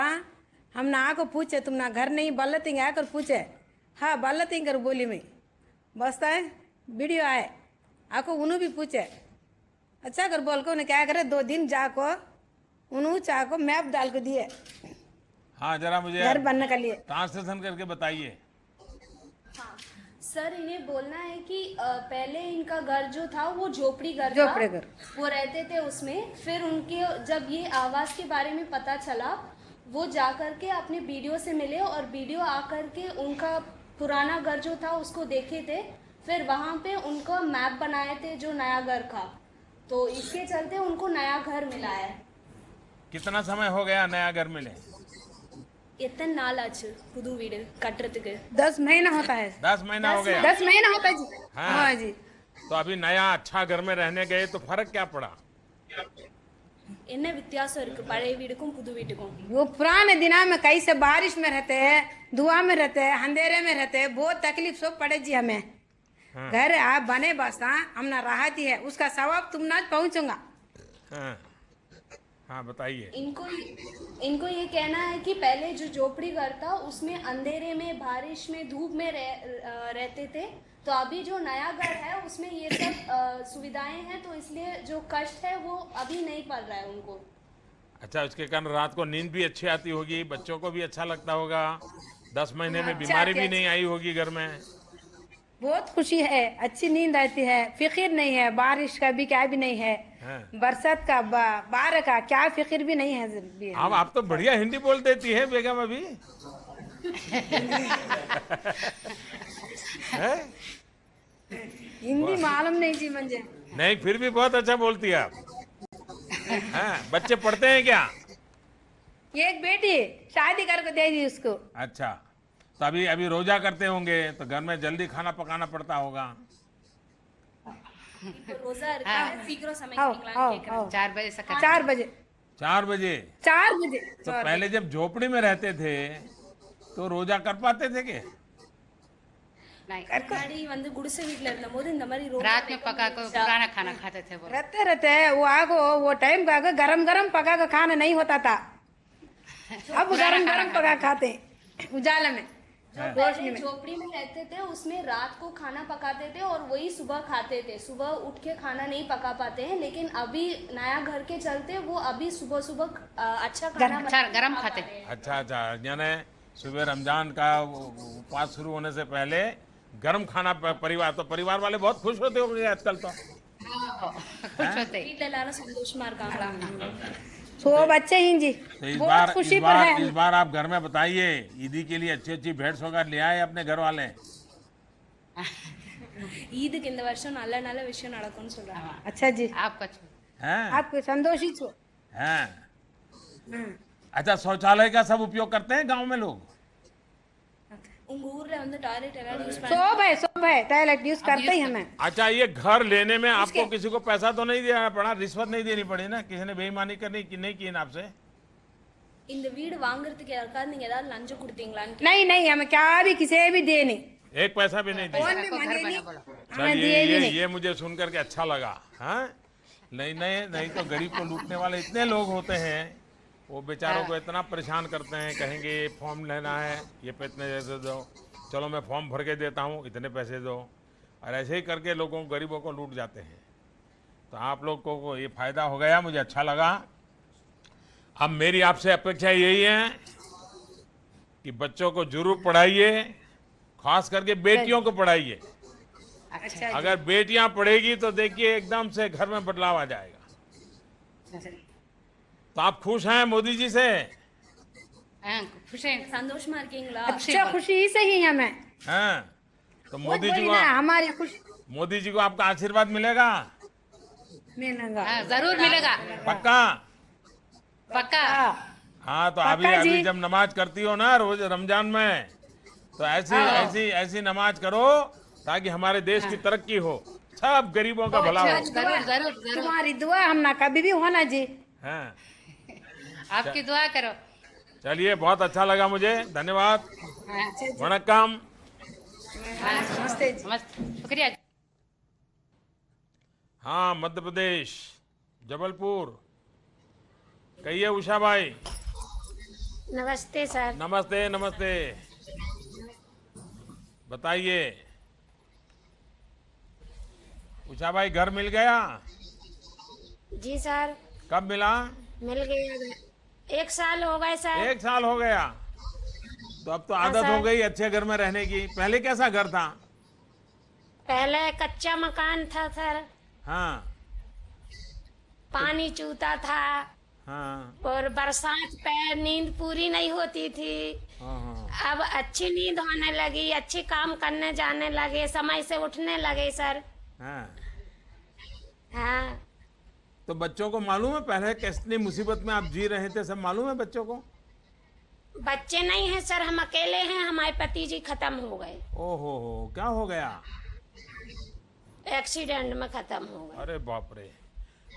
हम ना आको पूछे तुम ना घर नहीं बल्लतिंग आकर पूछे, हाँ बल्लतिंग कर बोली मैं बस वीडियो आए आको उन्हों भी पूछे, अच्छा कर बोल को उन्हें क्या करे 2 दिन जाको उन्होंने चाह को मैप डाल के दिए। हाँ, जरा मुझे घर बनने के लिए ट्रांसलेशन करके बताइए। हाँ, सर इन्हें बोलना है कि पहले इनका घर जो था वो झोपड़ी घर वो रहते थे उसमें। फिर उनके जब ये आवास के बारे में पता चला, वो जा कर के अपने वीडियो से मिले और वीडियो आकर के उनका पुराना घर जो था उसको देखे थे। फिर वहाँ पे उनका मैप बनाए थे जो नया घर का, तो इसके चलते उनको नया घर मिला है। कितना समय हो गया नया घर मिले? इतने नाल आज पुदु वीड कटरतुके 10 महीना होता है। 10 महीना हो गया? 10 महीना होता है जी। हाँ जी। तो अभी नया अच्छा घर में रहने गए तो फर्क क्या पड़ा? इन्हें व्यत्यास पड़े वीड को पुदु वीड को। वो पुराने दिना में कैसे बारिश में रहते हैं, धुआं में रहते हैं, अंधेरे में रहते हैं, बहुत तकलीफ सब पड़े जी हमें। हाँ। घर आप बने बस हमने राहत ही है, उसका सवाब तुम ना पहुंचूंगा। हाँ, बताइए। इनको ये कहना है कि पहले जो झोपड़ी घर था उसमें अंधेरे में, बारिश में, धूप में रहते थे, तो अभी जो नया घर है उसमें ये सब सुविधाएं हैं, तो इसलिए जो कष्ट है वो अभी नहीं पड़ रहा है उनको। अच्छा, उसके कारण रात को नींद भी अच्छी आती होगी, बच्चों को भी अच्छा लगता होगा, 10 महीने में बीमारी भी नहीं आई होगी घर में। बहुत खुशी है, अच्छी नींद आती है, फिक्र नहीं है, बारिश का भी क्या भी नहीं है, बरसात का बाढ़ का क्या फिक्र भी नहीं है। अब आप तो बढ़िया हिंदी बोल देती है बेगम अभी। हिंदी मालूम नहीं जी मुझे। नहीं, फिर भी बहुत अच्छा बोलती है आप। बच्चे पढ़ते हैं क्या? एक बेटी शादी करके दे दी उसको। अच्छा, तो अभी रोजा करते होंगे तो घर में जल्दी खाना पकाना पड़ता होगा। रोजा रखा है, शीघ्र समय निकला 4 बजे से 4 बजे 4 बजे 4 बजे। तो पहले जब झोपड़ी में रहते थे तो रोजा कर पाते थे के? முன்னாடி வந்து குடிசை வீட்ல இருந்தபோது இந்த மாதிரி रात में पका कर पुराना खाना खाते थे वो। रहते वो आगो वो टाइम का गरम गरम पका कर खाना नहीं होता था, अब गरम गरम पका खाते उजाला में। पहले झोपड़ी में रहते थे उसमें रात को खाना पकाते थे और वही सुबह खाते थे, सुबह उठ के खाना नहीं पका पाते हैं, लेकिन अभी नया घर के चलते वो अभी सुबह सुबह अच्छा खाना गरम खाते। अच्छा, यानी सुबह रमजान का उपवास शुरू होने से पहले गरम खाना परिवार, तो परिवार वाले बहुत खुश होते होंगे आजकल तो। खुश होते संतोषमा இருக்காங்களா? सब अच्छे ही जी, तो बहुत खुशी पर है। इस बार आप घर में बताइए ईदी के लिए अच्छी भेंट सौगात ले आए अपने घर वाले। ईदுக்கு இந்த வருஷம் நல்ல நல்ல விஷயம் நடக்கும்னு சொல்றாங்க। अच्छा जी, आपका हैं आप संतोषी छो हैं? अच्छा, शौचालय का सब उपयोग करते हैं गांव में लोग? உங்க ஊர்ல வந்து டாய்லெட் எல்லாம் யூஸ் सब है टॉयलेट यूज करते ही हमें। अच्छा, ये घर लेने में आपको किसी को पैसा तो नहीं देना पड़ा, रिश्वत नहीं देनी पड़ी ना? किसी ने बेईमानी करनी की नहीं की ना आपसे? இந்த வீடு வாங்குறதுக்கு யாருக்காவது நீங்க ஏதாவது லஞ்சம் கொடுத்தீங்களான்னு? नहीं हमें क्या भी किसी भी दे नहीं, एक पैसा भी नहीं दिया। चलिए, ये मुझे सुनकर के अच्छा लगा। हाँ, नहीं तो गरीब को लूटने वाले इतने लोग होते हैं, वो बेचारों को इतना परेशान करते हैं, कहेंगे ये फॉर्म लेना है, ये पे इतने पैसे दो, चलो मैं फॉर्म भर के देता हूँ, इतने पैसे दो, और ऐसे ही करके लोगों गरीबों को लूट जाते हैं। तो आप लोग को ये फायदा हो गया, मुझे अच्छा लगा। अब मेरी आपसे अपेक्षा यही है कि बच्चों को जरूर पढ़ाइए, खास करके बेटियों को पढ़ाइए। अच्छा, अगर बेटियां पढ़ेगी तो देखिए एकदम से घर में बदलाव आ जाएगा। तो आप खुश हैं मोदी जी से? खुश हैं, சந்தோஷமா இருக்கீங்களா? अच्छा, खुशी से ही हमें। हैं? तो मोदी जी को हमारी खुशी, मोदी जी को आपका आशीर्वाद मिलेगा? मिलेगा, जरूर मिलेगा, पक्का? पक्का। हाँ, तो अभी जब नमाज करती हो ना रोज रमजान में, तो ऐसी नमाज करो ताकि हमारे देश की तरक्की हो, सब गरीबों का भला हो। जरूर तुम्हारी दुआ हम ना कभी भी होना जी। हैं? आपकी दुआ करो। चलिए, बहुत अच्छा लगा मुझे, धन्यवाद, वणक्कम। नमस्ते जी, शुक्रिया। हाँ, मध्य प्रदेश, जबलपुर, कहिए उषा भाई। नमस्ते सर। नमस्ते नमस्ते, बताइए उषा भाई, घर मिल गया? जी सर। कब मिला? मिल गया, 1 साल हो गए सर। 1 साल हो गया, तो अब तो आदत हो गई अच्छे घर में रहने की। पहले कैसा घर था? पहले कच्चा मकान था सर। हाँ, पानी चूता था। हाँ, और बरसात पे नींद पूरी नहीं होती थी। हाँ। अब अच्छी नींद होने लगी, अच्छे काम करने जाने लगे, समय से उठने लगे सर। हाँ। हाँ। तो बच्चों को मालूम है पहले कितनी मुसीबत में आप जी रहे थे? सब मालूम है बच्चों को? बच्चे नहीं हैं सर, हम अकेले हैं, हमारे पति जी खत्म हो गए। ओहो, क्या हो गया? एक्सीडेंट में खत्म हो गए। अरे बाप रे,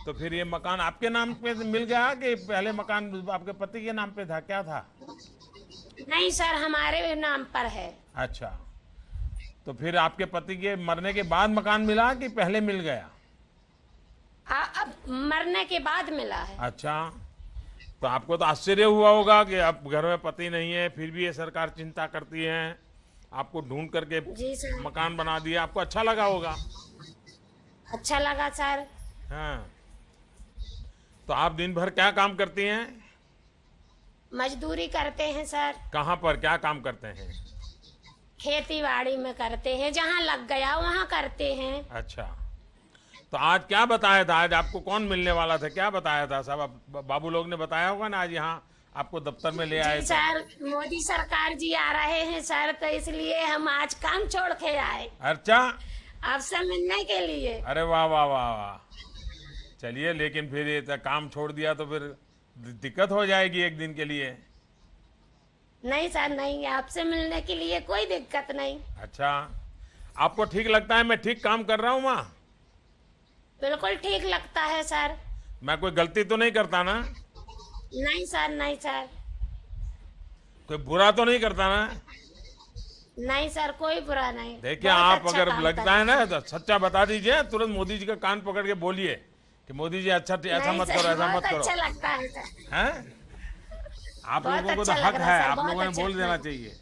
तो फिर ये मकान आपके नाम पे मिल गया कि पहले मकान आपके पति के नाम पे था, क्या था? नहीं सर, हमारे नाम पर है। अच्छा, तो फिर आपके पति के मरने के बाद मकान मिला कि पहले मिल गया? अब मरने के बाद मिला है। अच्छा, तो आपको तो आश्चर्य हुआ होगा कि अब घर में पति नहीं है, फिर भी ये सरकार चिंता करती है, आपको ढूंढ करके मकान बना दिया, आपको अच्छा लगा होगा? अच्छा लगा सर। हाँ, तो आप दिन भर क्या काम करती हैं? मजदूरी करते हैं सर। कहाँ पर क्या काम करते हैं? खेती बाड़ी में करते हैं, जहाँ लग गया वहाँ करते हैं। अच्छा, तो आज क्या बताया था? आज आपको कौन मिलने वाला था, क्या बताया था? सब बाबू लोग ने बताया होगा ना, आज यहाँ आपको दफ्तर में ले आए सर। मोदी सरकार जी आ रहे हैं सर, तो इसलिए हम आज काम छोड़ के आए। अच्छा, आपसे मिलने के लिए। अरे वाह वाह वाह वाह, चलिए, लेकिन फिर ये काम छोड़ दिया तो फिर दिक्कत हो जाएगी एक दिन के लिए। नहीं सर नहीं, आपसे मिलने के लिए कोई दिक्कत नहीं। अच्छा, आपको ठीक लगता है मैं ठीक काम कर रहा हूँ माँ? बिल्कुल ठीक लगता है सर। मैं कोई गलती तो नहीं करता ना? नहीं सर, नहीं सर, कोई बुरा तो नहीं करता ना? नहीं सर, कोई बुरा नहीं। देखिए, बहुत आप अच्छा अगर काम लगता कर है रहे ना तो सच्चा बता दीजिए, तुरंत मोदी जी का कान पकड़ के बोलिए कि मोदी जी अच्छा ऐसा नहीं मत सर, करो, ऐसा बहुत मत करो। अच्छा लगता है सर। हैं? आप बहुत लोगों को तो अच्छा हक लग रहा है, सर, आप बहुत लोगों ने अच्छा बोल देना लग- चाहिए।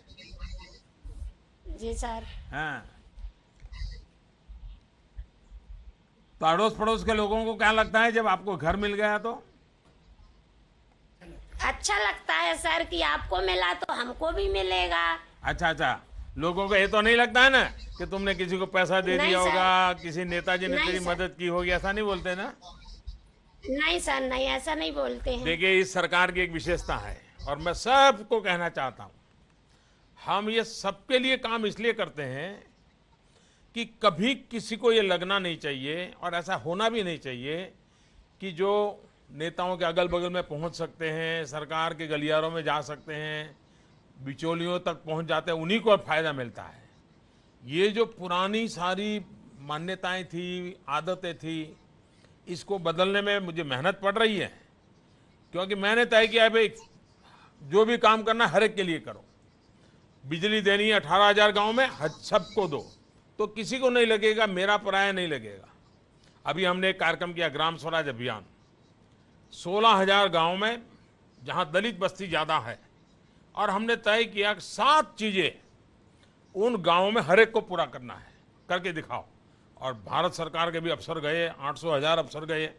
जी सर। हाँ। तो अड़ोस पड़ोस के लोगों को क्या लगता है जब आपको घर मिल गया तो? अच्छा लगता है सर कि आपको मिला तो हमको भी मिलेगा। अच्छा अच्छा, लोगों को ये तो नहीं लगता है ना कि तुमने किसी को पैसा दे नहीं दिया सर। होगा, किसी नेताजी ने नहीं तेरी सर। मदद की होगी, ऐसा नहीं बोलते ना? नहीं सर, नहीं, ऐसा नहीं बोलते हैं। देखिए, इस सरकार की एक विशेषता है और मैं सबको कहना चाहता हूं, हम ये सबके लिए काम इसलिए करते हैं कि कभी किसी को ये लगना नहीं चाहिए और ऐसा होना भी नहीं चाहिए कि जो नेताओं के अगल बगल में पहुंच सकते हैं, सरकार के गलियारों में जा सकते हैं, बिचौलियों तक पहुंच जाते हैं, उन्हीं को फायदा मिलता है। ये जो पुरानी सारी मान्यताएं थी, आदतें थी, इसको बदलने में मुझे मेहनत पड़ रही है, क्योंकि मैंने तय किया है भाई जो भी काम करना हर एक के लिए करो। बिजली देनी है 18,000 गांव में, सबको दो, तो किसी को नहीं लगेगा मेरा पराया नहीं लगेगा। अभी हमने एक कार्यक्रम किया, ग्राम स्वराज अभियान, 16,000 गांव में जहां दलित बस्ती ज्यादा है, और हमने तय किया कि 7 चीजें उन गांवों में हर एक को पूरा करना है, करके दिखाओ। और भारत सरकार के भी अफसर गए, 800,000 अफसर गए,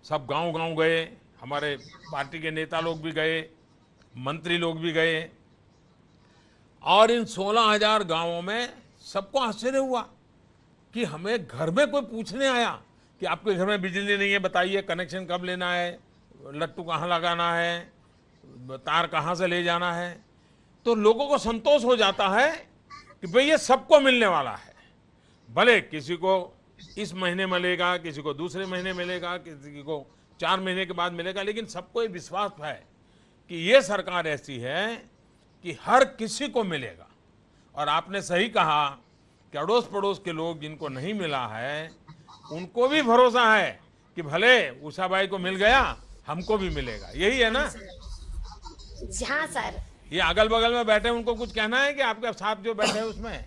सब गांव गांव गए, हमारे पार्टी के नेता लोग भी गए, मंत्री लोग भी गए, और इन 16,000 गांवों में सबको आश्चर्य हुआ कि हमें घर में कोई पूछने आया कि आपके घर में बिजली नहीं है, बताइए कनेक्शन कब लेना है, लट्टू कहाँ लगाना है, तार कहाँ से ले जाना है। तो लोगों को संतोष हो जाता है कि भाई ये सबको मिलने वाला है, भले किसी को इस महीने मिलेगा, किसी को दूसरे महीने मिलेगा, किसी को 4 महीने के बाद मिलेगा, लेकिन सबको ये विश्वास है कि ये सरकार ऐसी है कि हर किसी को मिलेगा। और आपने सही कहा कि अड़ोस पड़ोस के लोग जिनको नहीं मिला है उनको भी भरोसा है कि भले उषाबाई को मिल गया, हमको भी मिलेगा। यही है ना? हाँ सर। ये अगल बगल में बैठे उनको कुछ कहना है कि आपके साथ जो बैठे हैं उसमें?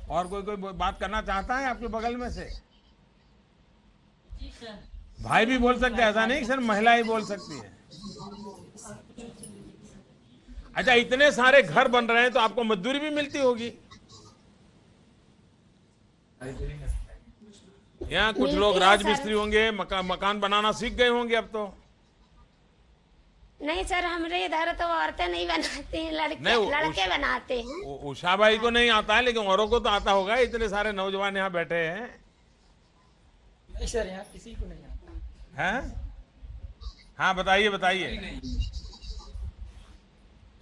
और कोई बात करना चाहता है आपके बगल में से? भाई भी बोल सकते हैं, ऐसा नहीं सर महिला ही बोल सकती है। अच्छा, इतने सारे घर बन रहे हैं तो आपको मजदूरी भी मिलती होगी। यहाँ कुछ लोग राजमिस्त्री होंगे, मकान बनाना सीख गए होंगे अब तो। नहीं सर, हमारे इधर तो औरतें नहीं बनाती हैं, लड़के बनाते हैं। उषाबाई को नहीं आता है, लेकिन औरों को तो आता होगा। इतने सारे नौजवान यहाँ बैठे हैं। नहीं सर, यहाँ किसी को नहीं आता हैं? हाँ बताइए बताइए।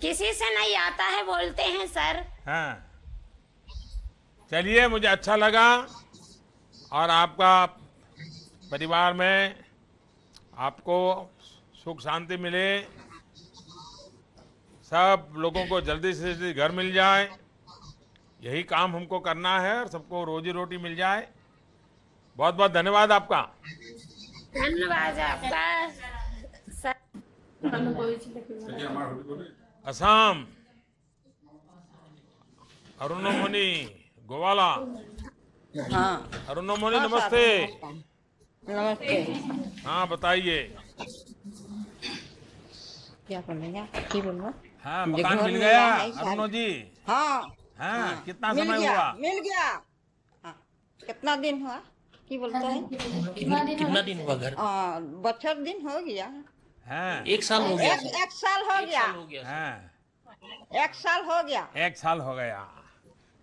किसी से नहीं आता है बोलते हैं सर। हाँ, चलिए, मुझे अच्छा लगा और आपका परिवार में आपको सुख शांति मिले, सब लोगों को जल्दी से जल्दी घर मिल जाए, यही काम हमको करना है, और सबको रोजी रोटी मिल जाए। बहुत बहुत धन्यवाद आपका। धन्यवाद आपका सर। असम अरुणमणि गोवाला। हाँ, अरुणमणि नमस्ते। नमस्ते। हाँ बताइए। क्या बोलेंगे? की बोलूँ? हाँ, मकान मिल गया अरुणो जी? हाँ हाँ, कितना समय हुआ? मिल गया। हाँ, कितना दिन हुआ? की बोलता है? कितना दिन हुआ घर? बच्चर दिन हो गया। हाँ, 1 साल हो गया। एक साल हो गया। हाँ, 1 साल हो गया। 1 साल हो गया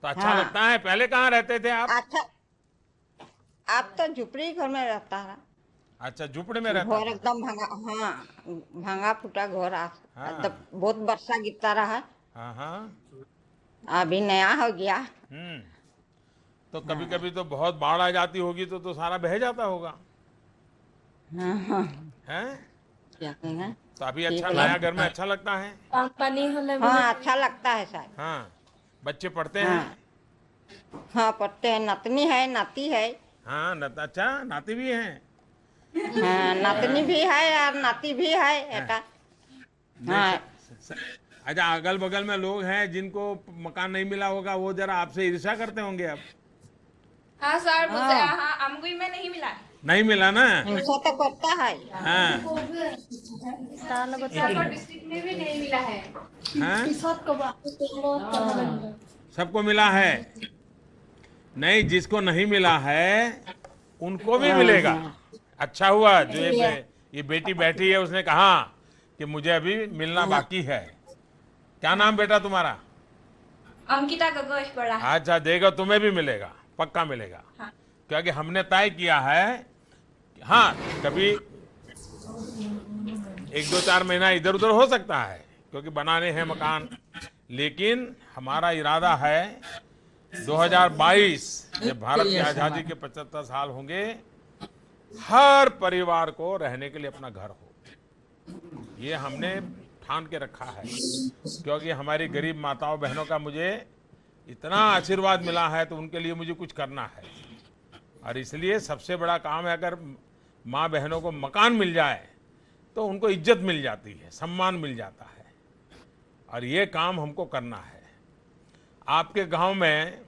तो अच्छा हाँ। लगता है। पहले कहाँ रहते थे आप? अच्छा, आप तो झुपड़ी घर में रहता है। अच्छा, झुपड़ी में रहता घर था। एकदम भांगा, हाँ, भांगा फूटा घर। हाँ। बहुत वर्षा गिरता रहा। हाँ हाँ। अभी नया हो गया। तो कभी कभी तो बहुत बाढ़ आ जाती होगी तो सारा बह जाता होगा। हैं? क्या कहेंगे? तो अभी अच्छा नया घर में अच्छा लगता है। हाँ, अच्छा लगता है सर। हाँ, बच्चे पढ़ते हैं? हाँ पढ़ते हैं, नतनी है नाती है। हाँ अच्छा, नाती भी हैं? हाँ नातनी भी है और नाती भी है बेटा। हाँ अच्छा, अगल बगल में लोग हैं जिनको मकान नहीं मिला होगा, वो जरा आपसे ईर्ष्या करते होंगे अब? हाँ सर, मुझे हाँ अमगुई में नहीं मिला। नहीं मिला ना? हिंसा तो करता है। हाँ डिस्ट्रिक्ट में भी नहीं मिला है। हाँ? सबको मिला है? नहीं, जिसको नहीं मिला है उनको भी मिलेगा। अच्छा हुआ जो ये बेटी बैठी है, उसने कहा कि मुझे अभी मिलना बाकी है। क्या नाम बेटा तुम्हारा? अंकिता गगोश बड़ा। अच्छा, देगा, तुम्हें भी मिलेगा, पक्का मिलेगा। हाँ। क्योंकि हमने तय किया है, हाँ कभी 1-2-4 महीना इधर उधर हो सकता है क्योंकि बनाने हैं मकान, लेकिन हमारा इरादा है 2022 जब भारत की आजादी के 75 साल होंगे, हर परिवार को रहने के लिए अपना घर हो। ये हमने ठान के रखा है क्योंकि हमारी गरीब माताओं बहनों का मुझे इतना आशीर्वाद मिला है, तो उनके लिए मुझे कुछ करना है। और इसलिए सबसे बड़ा काम है, अगर माँ बहनों को मकान मिल जाए तो उनको इज्जत मिल जाती है, सम्मान मिल जाता है, और ये काम हमको करना है। आपके गांव में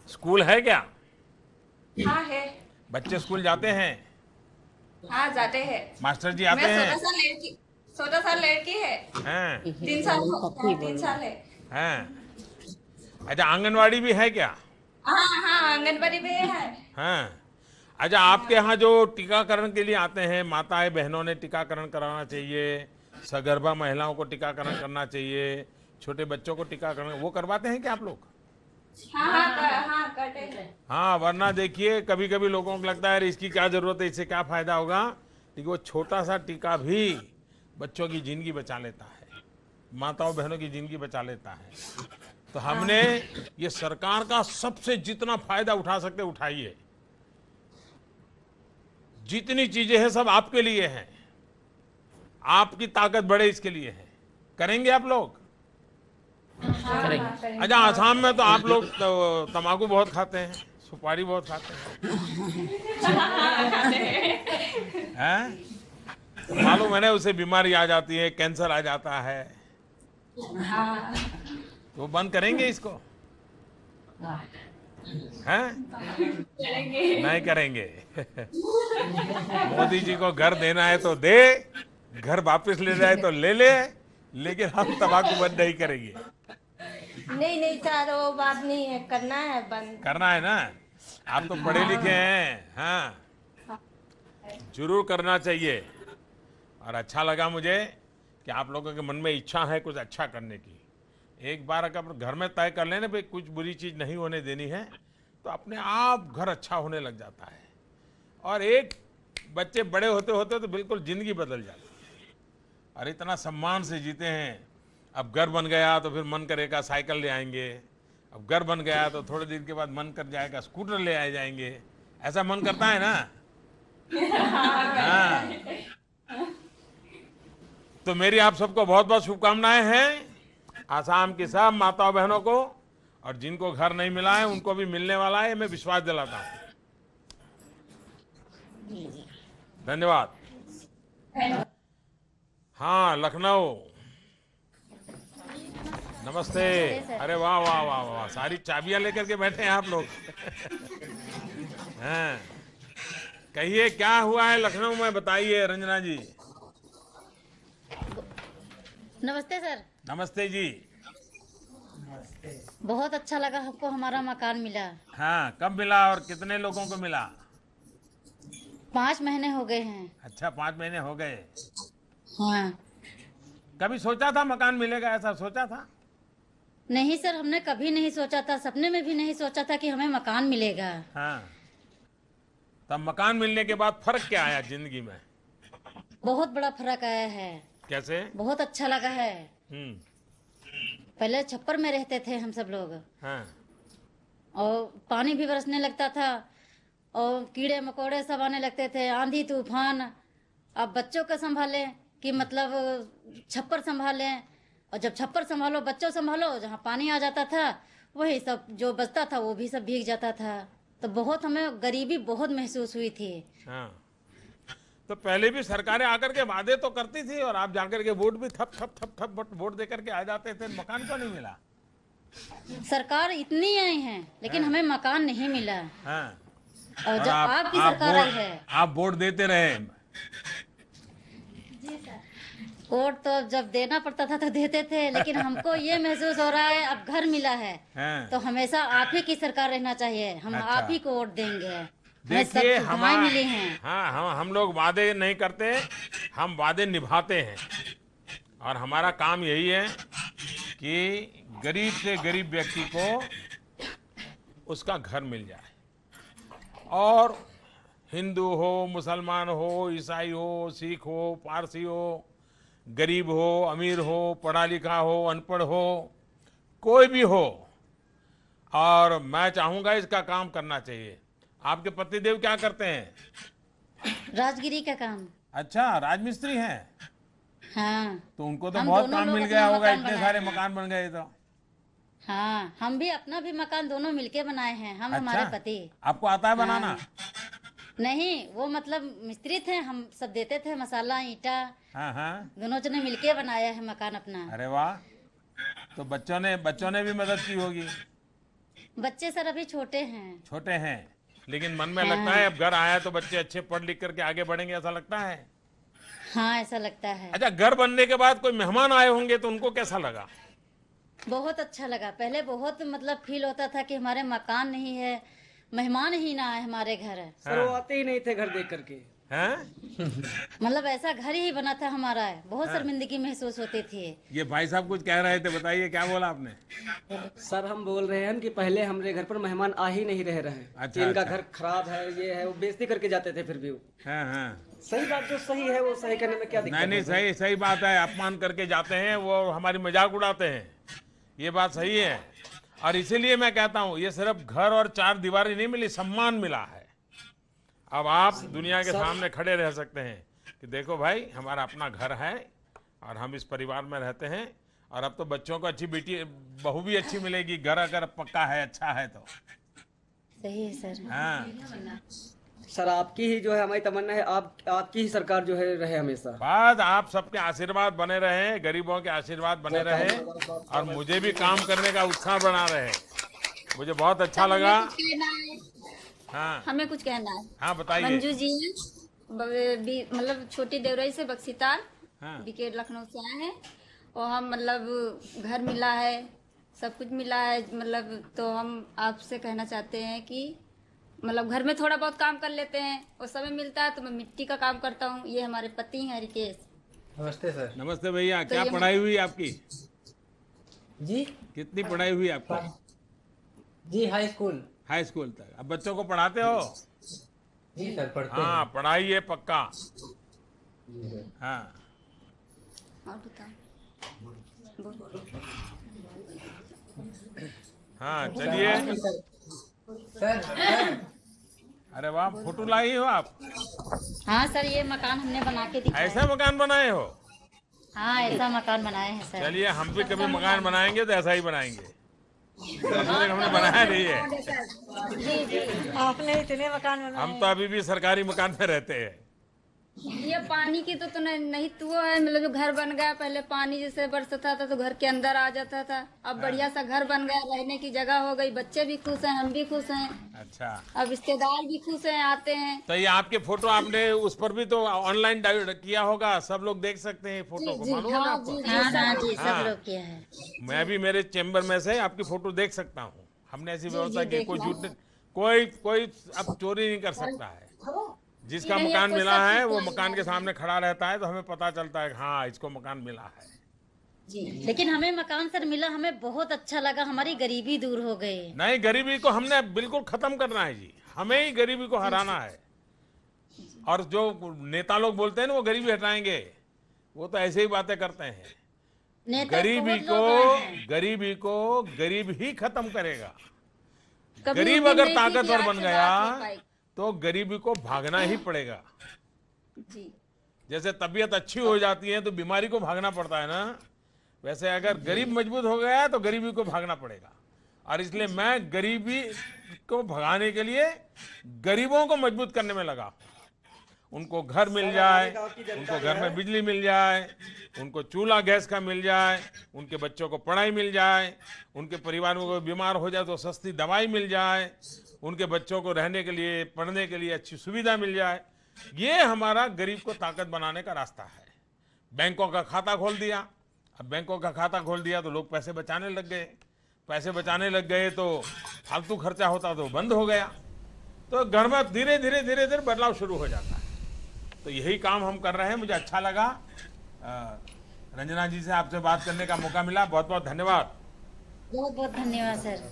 स्कूल है क्या? हाँ है। बच्चे स्कूल जाते हैं? हाँ जाते हैं। मास्टर जी आते हैं? 16 साल लड़की है। हैं? 3 साल है। हैं? अच्छा, आंगनवाड़ी भी है क्या? हाँ हाँ आंगनबाड़ी भी है। हाँ। अच्छा, आपके यहाँ जो टीकाकरण के लिए आते हैं, माताएं बहनों ने टीकाकरण कराना चाहिए, सगर्भा महिलाओं को टीकाकरण करना चाहिए, छोटे बच्चों को टीकाकरण, वो करवाते हैं क्या आप लोग? हाँ करते हैं। हाँ, वरना देखिए कभी कभी लोगों को लगता है इसकी क्या जरूरत है, इससे क्या फायदा होगा, लेकिन वो छोटा सा टीका भी बच्चों की जिंदगी बचा लेता है, माताओं बहनों की जिंदगी बचा लेता है। तो हमने ये सरकार का सबसे जितना फायदा उठा सकते उठाइए। जितनी चीजें हैं सब आपके लिए हैं, आपकी ताकत बढ़े इसके लिए है। करेंगे आप लोग? अच्छा, आसाम में तो आप लोग तो तंबाकू बहुत खाते हैं, सुपारी बहुत खाते हैं? मालूम है ना, उससे बीमारी आ जाती है, कैंसर आ जाता है। तो बंद करेंगे इसको? हैं? नहीं करेंगे। मोदी जी को घर देना है तो दे, घर वापस ले जाए तो ले ले, लेकिन हम तंबाकू बंद नहीं करेंगे। नहीं सर, वो बात नहीं है, करना है बंद। करना है ना? आप तो पढ़े लिखे हैं। हाँ, जरूर करना चाहिए। और अच्छा लगा मुझे कि आप लोगों के मन में इच्छा है कुछ अच्छा करने की। एक बार अगर घर में तय कर लेना भाई कुछ बुरी चीज नहीं होने देनी है, तो अपने आप घर अच्छा होने लग जाता है। और एक बच्चे बड़े होते होते तो बिल्कुल जिंदगी बदल जाती है। और इतना सम्मान से जीते हैं। अब घर बन गया तो फिर मन करेगा साइकिल ले आएंगे, अब घर बन गया तो थोड़े दिन के बाद मन कर जाएगा स्कूटर ले आए जाएंगे। ऐसा मन करता है ना? हाँ। तो मेरी आप सबको बहुत बहुत शुभकामनाएं हैं, आसाम की सब माताओं बहनों को, और जिनको घर नहीं मिला है उनको भी मिलने वाला है, मैं विश्वास दिलाता हूं। धन्यवाद। हाँ, लखनऊ, नमस्ते। अरे वाह वाह वाह वाह, सारी चाबियां लेकर के बैठे हैं आप लोग। हैं, कहिए क्या हुआ है लखनऊ में, बताइए रंजना जी। नमस्ते सर। नमस्ते जी। बहुत अच्छा लगा हमको, हमारा मकान मिला। हाँ, कब मिला और कितने लोगों को मिला? 5 महीने हो गए हैं। अच्छा, 5 महीने हो गए। हाँ। कभी सोचा था मकान मिलेगा, ऐसा सोचा था? नहीं सर, हमने कभी नहीं सोचा था, सपने में भी नहीं सोचा था कि हमें मकान मिलेगा। हाँ। तब मकान मिलने के बाद फर्क क्या आया जिंदगी में? बहुत बड़ा फर्क आया है। कैसे? बहुत अच्छा लगा है। पहले छप्पर में रहते थे हम सब लोग। हाँ। और पानी भी बरसने लगता था और कीड़े मकोड़े सब आने लगते थे, आंधी तूफान। अब बच्चों को संभालें कि मतलब छप्पर संभालें, और जब छप्पर संभालो, बच्चों संभालो, जहाँ पानी आ जाता था वही सब जो बचता था वो भी सब भीग जाता था। तो बहुत हमें गरीबी बहुत महसूस हुई थी। हाँ, तो पहले भी सरकारें आकर के वादे तो करती थी और आप जाकर के वोट भी थप थप थप थप वोट दे करके आ जाते थे, मकान क्यों नहीं मिला? सरकार इतनी आई है लेकिन हमें मकान नहीं मिला। हाँ। और जब आपकी सरकार आई है, आप वोट देते रहे। वोट तो जब देना पड़ता था तो देते थे, लेकिन हमको ये महसूस हो रहा है अब घर मिला है तो हमेशा आप ही की सरकार रहना चाहिए। हम आप ही को वोट देंगे। देखिए हमारे मिले हैं। हाँ, हम लोग वादे नहीं करते, हम वादे निभाते हैं। और हमारा काम यही है कि गरीब से गरीब व्यक्ति को उसका घर मिल जाए। और हिंदू हो, मुसलमान हो, ईसाई हो, सिख हो, पारसी हो, गरीब हो, अमीर हो, पढ़ा लिखा हो, अनपढ़ हो, कोई भी हो, और मैं चाहूंगा इसका काम करना चाहिए। आपके पतिदेव क्या करते हैं? राजगिरी का काम। अच्छा, राजमिस्त्री हैं। हाँ, तो उनको तो बहुत काम मिल गया होगा, इतने सारे मकान बन गए तो। हाँ, हम भी अपना भी मकान दोनों मिलके बनाए हैं, हम अच्छा? हमारे पति। आपको आता है बनाना? हाँ। नहीं, वो मतलब मिस्त्री थे, हम सब देते थे मसाला, ईंटा। हाँ। दोनों जने मिलके बनाया है मकान अपना। अरे वाह, तो बच्चों ने भी मदद की होगी। बच्चे सर अभी छोटे हैं। छोटे हैं, लेकिन मन में लगता है अब घर आया तो बच्चे अच्छे पढ़ लिख करके आगे बढ़ेंगे, ऐसा लगता है? हाँ, ऐसा लगता है। अच्छा, घर बनने के बाद कोई मेहमान आए होंगे तो उनको कैसा लगा? बहुत अच्छा लगा। पहले बहुत मतलब फील होता था कि हमारे मकान नहीं है, मेहमान ही ना आए हमारे घर। सर वो आते ही नहीं थे घर देख करके। मतलब ऐसा घर ही बना था हमारा, बहुत शर्मिंदगी महसूस होती थी। ये भाई साहब कुछ कह रहे थे, बताइए क्या बोला आपने? सर हम बोल रहे हैं कि पहले हमारे घर पर मेहमान आ ही नहीं रहे। अच्छा, इनका घर खराब है, ये है, वो बेइज्जती करके जाते थे। फिर भी सही बात जो सही है वो सही करने में क्या दिक्कत है? नहीं, सही बात है। अपमान करके जाते हैं, वो हमारी मजाक उड़ाते हैं, ये बात सही है। और इसीलिए मैं कहता हूँ ये सिर्फ घर और चार दीवारी नहीं मिली, सम्मान मिला है। अब आप दुनिया के सामने खड़े रह सकते हैं कि देखो भाई, हमारा अपना घर है और हम इस परिवार में रहते हैं। और अब तो बच्चों को अच्छी बेटी बहू भी अच्छी मिलेगी, घर अगर पक्का है, अच्छा है तो। सही है सर। हाँ सर, आपकी ही जो है हमारी तमन्ना है, आपकी ही सरकार जो है रहे हमेशा। बाद आप सबके आशीर्वाद बने रहे, गरीबों के आशीर्वाद बने रहे, और मुझे भी काम करने का उत्साह बना रहे। मुझे बहुत अच्छा लगा। हाँ, हमें कुछ कहना है। हाँ बताइए। मंजू जी मतलब छोटी देवराई से बक्सीताल, हाँ। बीके लखनऊ से आए हैं। और हम मतलब घर मिला है, सब कुछ मिला है, मतलब तो हम आपसे कहना चाहते हैं कि मतलब घर में थोड़ा बहुत काम कर लेते हैं और समय मिलता है तो मैं मिट्टी का काम करता हूँ। ये हमारे पति हैं रिकेश। नमस्ते सर। नमस्ते भैया। क्या पढ़ाई हुई आपकी? जी, कितनी पढ़ाई हुई आपकी? जी हाई स्कूल। हाई स्कूल तक। अब बच्चों को पढ़ाते हो? जी सर, पढ़ते हैं। हाँ, पढ़ाई है पक्का। हाँ, और बताओ। हाँ चलिए। सर अरे वाह, फोटो लाई हो आप? हाँ सर, ये मकान हमने बना के दिखाया। ऐसा मकान बनाए हो? हाँ, ऐसा मकान बनाए हैं सर। चलिए, हम भी कभी मकान बनाएंगे तो ऐसा ही बनाएंगे। हमने बनाया नहीं है। जी, आपने इतने मकान बनाए। हम तो अभी भी सरकारी मकान में रहते हैं। ये पानी की तो नहीं तो वो है, मतलब जो घर बन गया, पहले पानी जैसे बरसता था तो घर के अंदर आ जाता था। अब बढ़िया सा घर बन गया, रहने की जगह हो गई, बच्चे भी खुश हैं, हम भी खुश हैं। अच्छा। अब रिश्तेदार भी खुश हैं, आते हैं। तो ये आपके फोटो आपने उस पर भी तो ऑनलाइन किया होगा, सब लोग देख सकते हैं फोटो को, मालूम है ना आपको? जी, सब लोग किया है। मैं भी मेरे चेम्बर में से आपकी फोटो देख सकता हूँ। हमने ऐसी व्यवस्था की, कोई अब चोरी नहीं कर सकता है। जिसका मकान मिला है वो मकान के सामने खड़ा रहता है तो हमें पता चलता है हाँ, इसको मकान मिला है। जी, लेकिन हमें मकान सर मिला, हमें बहुत अच्छा लगा, हमारी गरीबी दूर हो गई। नहीं, गरीबी को हमने बिल्कुल खत्म करना है जी, हमें ही गरीबी को हराना है। और जो नेता लोग बोलते हैं ना वो गरीबी हटाएंगे, वो तो ऐसे ही बातें करते हैं। गरीबी को गरीब ही खत्म करेगा। गरीब अगर ताकतवर बन गया तो गरीबी को भागना ही पड़ेगा। जी। जैसे तबीयत अच्छी हो जाती है तो बीमारी को भागना पड़ता है ना, वैसे अगर गरीब मजबूत हो गया तो गरीबी को भागना पड़ेगा, और इसलिए मैं गरीबी को भगाने के लिए गरीबों को मजबूत करने में लगा। उनको घर मिल जाए, उनको घर में बिजली मिल जाए, उनको चूल्हा गैस का मिल जाए, उनके बच्चों को पढ़ाई मिल जाए, उनके परिवार में कोई बीमार हो जाए तो सस्ती दवाई मिल जाए, उनके बच्चों को रहने के लिए, पढ़ने के लिए अच्छी सुविधा मिल जाए। ये हमारा गरीब को ताकत बनाने का रास्ता है। बैंकों का खाता खोल दिया। अब बैंकों का खाता खोल दिया तो लोग पैसे बचाने लग गए। पैसे बचाने लग गए तो फालतू खर्चा होता तो बंद हो गया। तो घर में धीरे धीरे बदलाव शुरू हो जाता है। तो यही काम हम कर रहे हैं। मुझे अच्छा लगा रंजना जी से आपसे बात करने का मौका मिला। बहुत बहुत धन्यवाद। बहुत बहुत धन्यवाद सर।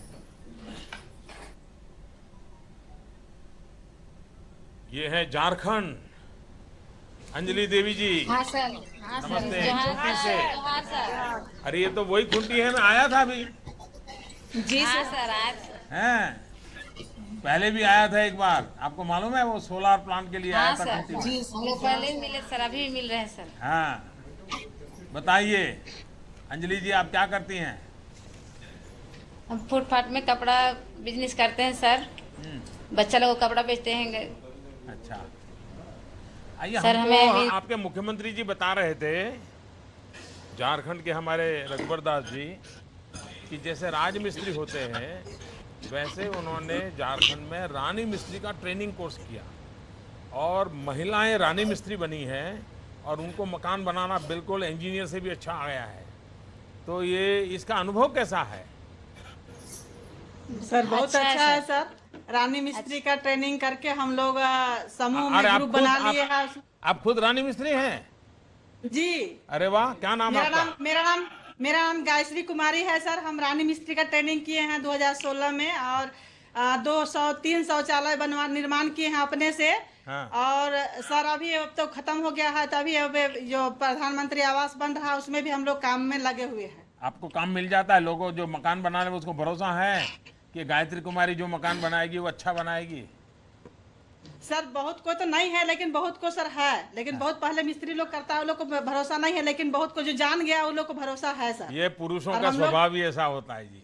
ये है झारखंड, अंजलि देवी जी। हाँ सर। हाँ सर। नमस्ते। हाँ सर। अरे ये तो वही खुंटी है, मैं आया था अभी। जी सर। हैं, पहले भी आया था एक बार, आपको मालूम है, वो सोलार प्लांट के लिए आया था खुंटी में। जी हम लोग पहले ही मिले सर, अभी भी मिल रहे हैं सर। हाँ, बताइए अंजलि जी, आप क्या करती हैं? हम फुटपाथ में कपड़ा बिजनेस करते हैं सर। बच्चा लोगों को कपड़ा बेचते हैं। अच्छा, आइए सर, हमको आपके मुख्यमंत्री जी बता रहे थे, झारखंड के हमारे रघुवर दास जी, कि जैसे राज मिस्त्री होते हैं वैसे उन्होंने झारखंड में रानी मिस्त्री का ट्रेनिंग कोर्स किया और महिलाएं रानी मिस्त्री बनी हैं और उनको मकान बनाना बिल्कुल इंजीनियर से भी अच्छा आ गया है। तो ये इसका अनुभव कैसा है? सर बहुत अच्छा है सर। रानी मिस्त्री का ट्रेनिंग करके हम लोग समूह में ग्रुप बना लिए हैं। आप खुद रानी मिस्त्री हैं? जी। अरे वाह, क्या नाम है आपका? मेरा नाम गायत्री कुमारी है सर। हम रानी मिस्त्री का ट्रेनिंग किए हैं 2016 में और 203 शौचालय निर्माण किए हैं अपने से। हाँ। और सर अभी अब तो खत्म हो गया है, तभी अब जो प्रधानमंत्री आवास बन रहा है उसमें भी हम लोग काम में लगे हुए हैं। आपको काम मिल जाता है? लोगों जो मकान बना रहे हैं उसको भरोसा है कि गायत्री कुमारी जो मकान बनाएगी वो अच्छा बनाएगी? सर बहुत को तो नहीं है, लेकिन बहुत को सर है। लेकिन बहुत पहले मिस्त्री लोग करता है, उन लोग को भरोसा नहीं है, लेकिन बहुत को जो जान गया उन लोग को भरोसा है सर। ये पुरुषों का स्वभाव ही ऐसा होता है जी।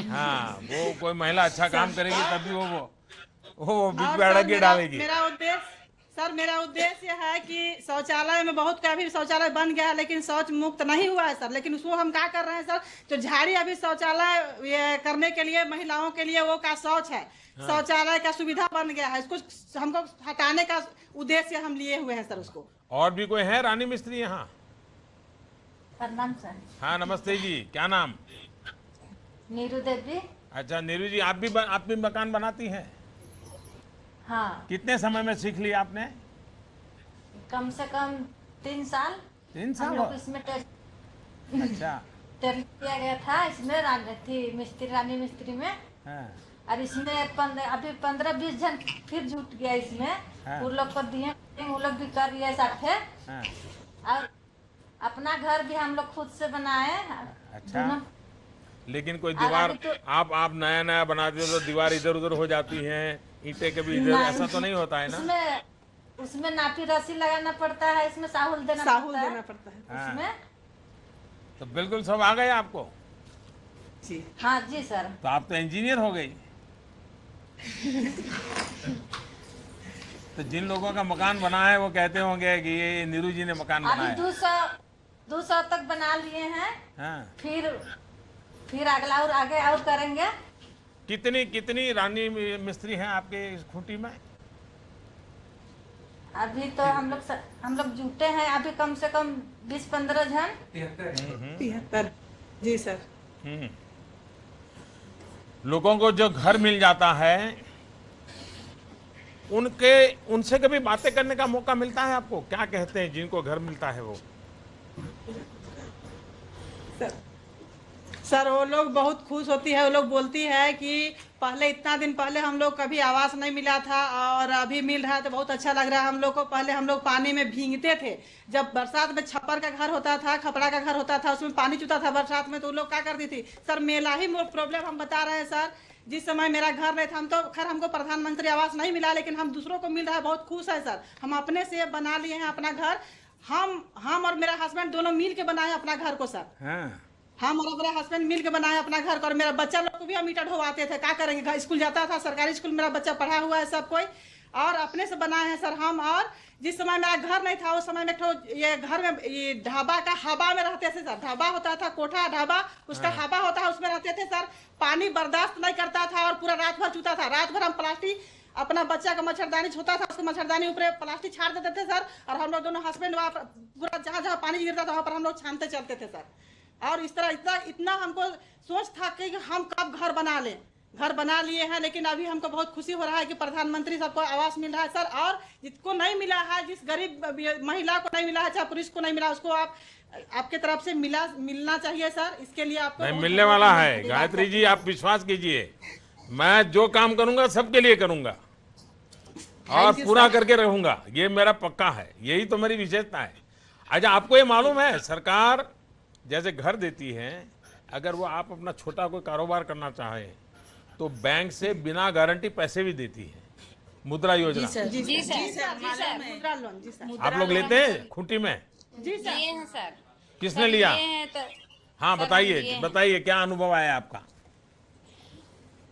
हाँ, वो कोई महिला अच्छा काम करेगी तभी वो बीच में अड़क के डालेगी। मेरा उद्देश्य है कि शौचालय में बहुत का अभी शौचालय बन गया है, लेकिन शौच मुक्त नहीं हुआ है सर। लेकिन उसको हम क्या कर रहे हैं सर, जो झाड़ी अभी शौचालय करने के लिए महिलाओं के लिए वो का शौच है, शौचालय का सुविधा बन गया है, इसको हमको हटाने का उद्देश्य हम लिए हुए हैं सर उसको। और भी कोई है रानी मिस्त्री यहाँ? प्रणाम सर। हाँ नमस्ते जी, क्या नाम? नीरू देवी। अच्छा नीरू जी, आप भी मकान बनाती हैं? हाँ। कितने समय में सीख लिया आपने? कम से कम 3 साल। 3 साल? हम लोग इसमें अच्छा ट्रेनिंग किया गया था इसमें रानी मिस्त्री में। हाँ। और इसमें अभी 15-20 जन फिर जुट गया इसमें। हाँ। उन लोग को दिए, वो लोग भी कर रहे साथ है। हाँ। और अपना घर भी हम लोग खुद से बनाए। अच्छा, लेकिन कोई दीवार तो, आप नया बनाते हो तो दीवार इधर उधर हो जाती हैं, ईंटें कभी इधर, ऐसा तो नहीं होता है ना? उसमें नापी रस्सी लगाना पड़ता है, इसमें साहुल देना पड़ता है। हाँ। उसमें तो बिल्कुल सब आ गए आपको? जी हाँ जी सर। तो आप तो इंजीनियर हो गई। तो जिन लोगों का मकान बना है वो कहते होंगे कि ये नीरू जी ने मकान बनाया। अभी 200 तक बना लिए हैं। हाँ। फिर अगला और आगे और करेंगे। कितनी रानी मिस्त्री हैं आपके इस खूंटी में? अभी तो हम लोग जुटे हैं अभी कम से कम 20-15 जन। 73 जी सर। लोगों को जो घर मिल जाता है उनसे कभी बातें करने का मौका मिलता है आपको? क्या कहते हैं जिनको घर मिलता है वो? सर वो लोग बहुत खुश होती है। वो लोग बोलती है कि पहले इतना दिन पहले हम लोग कभी आवास नहीं मिला था और अभी मिल रहा है तो बहुत अच्छा लग रहा है हम लोग को। पहले हम लोग पानी में भीगते थे, जब बरसात में छप्पर का घर होता था, खपड़ा का घर होता था, उसमें पानी चुता था बरसात में, तो वो लोग क्या करती थी सर, मेला ही प्रॉब्लम हम बता रहे हैं सर। जिस समय मेरा घर नहीं था, हम तो खैर हमको प्रधानमंत्री आवास नहीं मिला, लेकिन हम दूसरों को मिल रहा है, बहुत खुश है सर। हम अपने से बना लिए हैं अपना घर। हम और मेरा हस्बैंड दोनों मिल के बनाए अपना घर को सर। हम और मेरा हस्बैंड मिल के बनाए अपना घर को, और मेरा बच्चा लोग को भी हम ईंटा ढोवाते थे। क्या करेंगे, घर स्कूल जाता था, सरकारी स्कूल मेरा बच्चा पढ़ा हुआ है सब कोई, और अपने से बनाए हैं सर हम। और जिस समय मेरा घर नहीं था उस समय में ये घर में ये ढाबा का हवा में रहते थे सर। ढाबा होता था, कोठा ढाबा, उसका हवा होता है, उसमें रहते थे सर। पानी बर्दाश्त नहीं करता था और पूरा रात भर चूता था। रात भर हम प्लास्टिक अपना बच्चा का मच्छरदानी छूता था, उसको मच्छरदानी ऊपर प्लास्टिक छाड़ देते थे सर। और हम लोग दोनों हस्बैंड वहाँ पूरा जहाँ जहाँ पानी गिरता था वहाँ पर हम लोग छानते चलते थे सर। और इस तरह इतना हमको सोच था कि हम कब घर बना लें। घर बना लिए हैं, लेकिन अभी हमको बहुत खुशी हो रहा है कि प्रधानमंत्री सबको आवास मिल रहा है सर। और जिसको नहीं मिला है, जिस गरीब महिला को नहीं मिला है, चाहे पुरुष को नहीं मिला, उसको आपके तरफ से मिलना चाहिए सर। इसके लिए आपको नहीं मिलने वाला है। गायत्री जी आप विश्वास कीजिए, मैं जो काम करूंगा सबके लिए करूंगा और पूरा करके रहूंगा, ये मेरा पक्का है। यही तो मेरी विशेषता है। अच्छा, आपको ये मालूम है सरकार जैसे घर देती है, अगर वो आप अपना छोटा कोई कारोबार करना चाहे तो बैंक से बिना गारंटी पैसे भी देती है। मुद्रा योजना मुद्रा लोन जी सर। आप लोग लेते हैं खूंटी में? जी सर। किसने लिया? हाँ बताइए सर, बताइए क्या अनुभव आया आपका?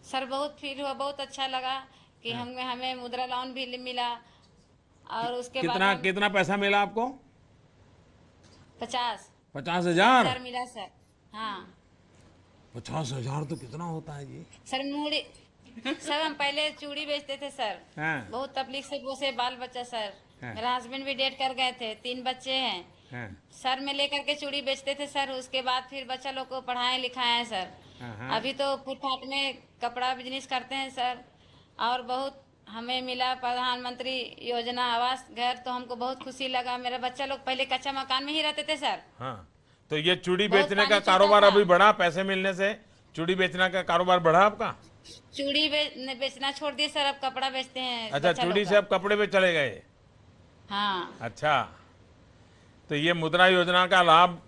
सर बहुत फील हुआ, बहुत अच्छा लगा कि हमें मुद्रा लोन भी मिला। और उसके बाद कितना पैसा मिला आपको? 50,000 मिला सर। हाँ 50,000 तो कितना होता है जी? सर मूड़ी सर हम पहले चूड़ी बेचते थे सर। बहुत तकलीफ से पोसे बाल बच्चा सर। मेरा हस्बैंड भी डेट कर गए थे, 3 बच्चे हैं सर। में लेकर के चूड़ी बेचते थे सर। उसके बाद फिर बच्चा लोग को पढ़ाए लिखाए हैं सर। अभी तो फुटपाथ में कपड़ा बिजनेस करते हैं सर। और बहुत हमें मिला प्रधानमंत्री योजना आवास घर, तो हमको बहुत खुशी लगा। मेरा बच्चा लोग पहले कच्चा मकान में ही रहते थे सर। तो ये चूड़ी बेचने का कारोबार अभी बढ़ा? पैसे मिलने से चूड़ी बेचने का कारोबार बढ़ा आपका? चूड़ी बेचना छोड़ दिए सर, अब कपड़ा बेचते हैं। अच्छा, चूड़ी से अब कपड़े पे चले गए? हाँ। अच्छा, तो ये मुद्रा योजना का लाभ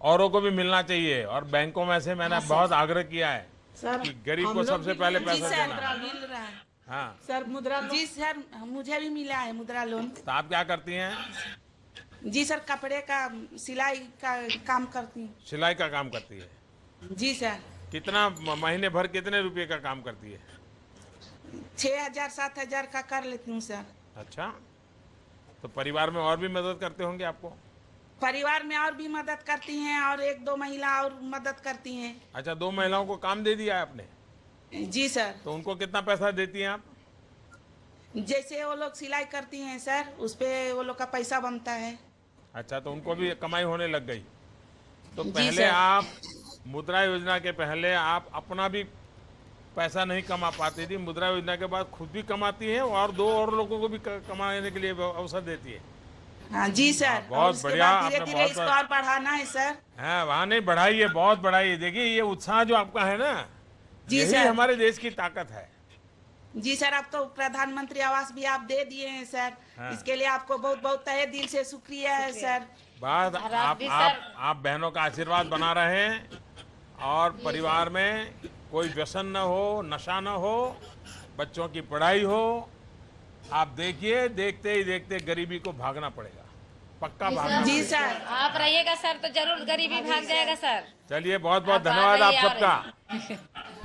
औरों को भी मिलना चाहिए। और बैंकों में से मैंने बहुत आग्रह किया है कि गरीब को सबसे पहले पैसा देना। मिल रहा है हाँ सर मुद्रा लोन। जी सर, मुझे भी मिला है मुद्रा लोन। तो आप क्या करती हैं? जी सर, कपड़े का सिलाई का काम करती हूँ। सिलाई का काम करती है? जी सर। कितना महीने भर कितने रुपए का काम करती है? 6,000-7,000 का कर लेती हूँ सर। अच्छा, तो परिवार में और भी मदद करते होंगे आपको? परिवार में और भी मदद करती हैं और 1-2 महिला और मदद करती हैं। अच्छा, 2 महिलाओं को काम दे दिया है आपने? जी सर। तो उनको कितना पैसा देती हैं आप? जैसे वो लोग सिलाई करती हैं सर, उस पे वो लोग का पैसा बनता है। अच्छा, तो उनको भी कमाई होने लग गई। तो पहले आप मुद्रा योजना के पहले आप अपना भी पैसा नहीं कमा पाती थी, मुद्रा योजना के बाद खुद भी कमाती है और 2 और लोगों को भी कमाने के लिए अवसर देती है। हाँ जी सर। बहुत बढ़िया। धीरे-धीरे इसको और बढ़ाना है सर। हाँ, वहाँ नहीं बढ़ाइए, बहुत बढ़ाइए। देखिए ये उत्साह जो आपका है ना, यही हमारे देश की ताकत है। जी सर, अब तो प्रधानमंत्री आवास भी आप दे दिए हैं सर। इसके लिए आपको बहुत बहुत तहे दिल से शुक्रिया है सर। बात आप बहनों का आशीर्वाद बना रहे हैं और परिवार में कोई व्यसन न हो, नशा न हो, बच्चों की पढ़ाई हो। आप देखिए, देखते ही देखते गरीबी को भागना पड़ेगा, पक्का भागना। जी सर, आप रहिएगा सर तो जरूर गरीबी भाग जाएगा सर। चलिए, बहुत बहुत धन्यवाद आप सबका।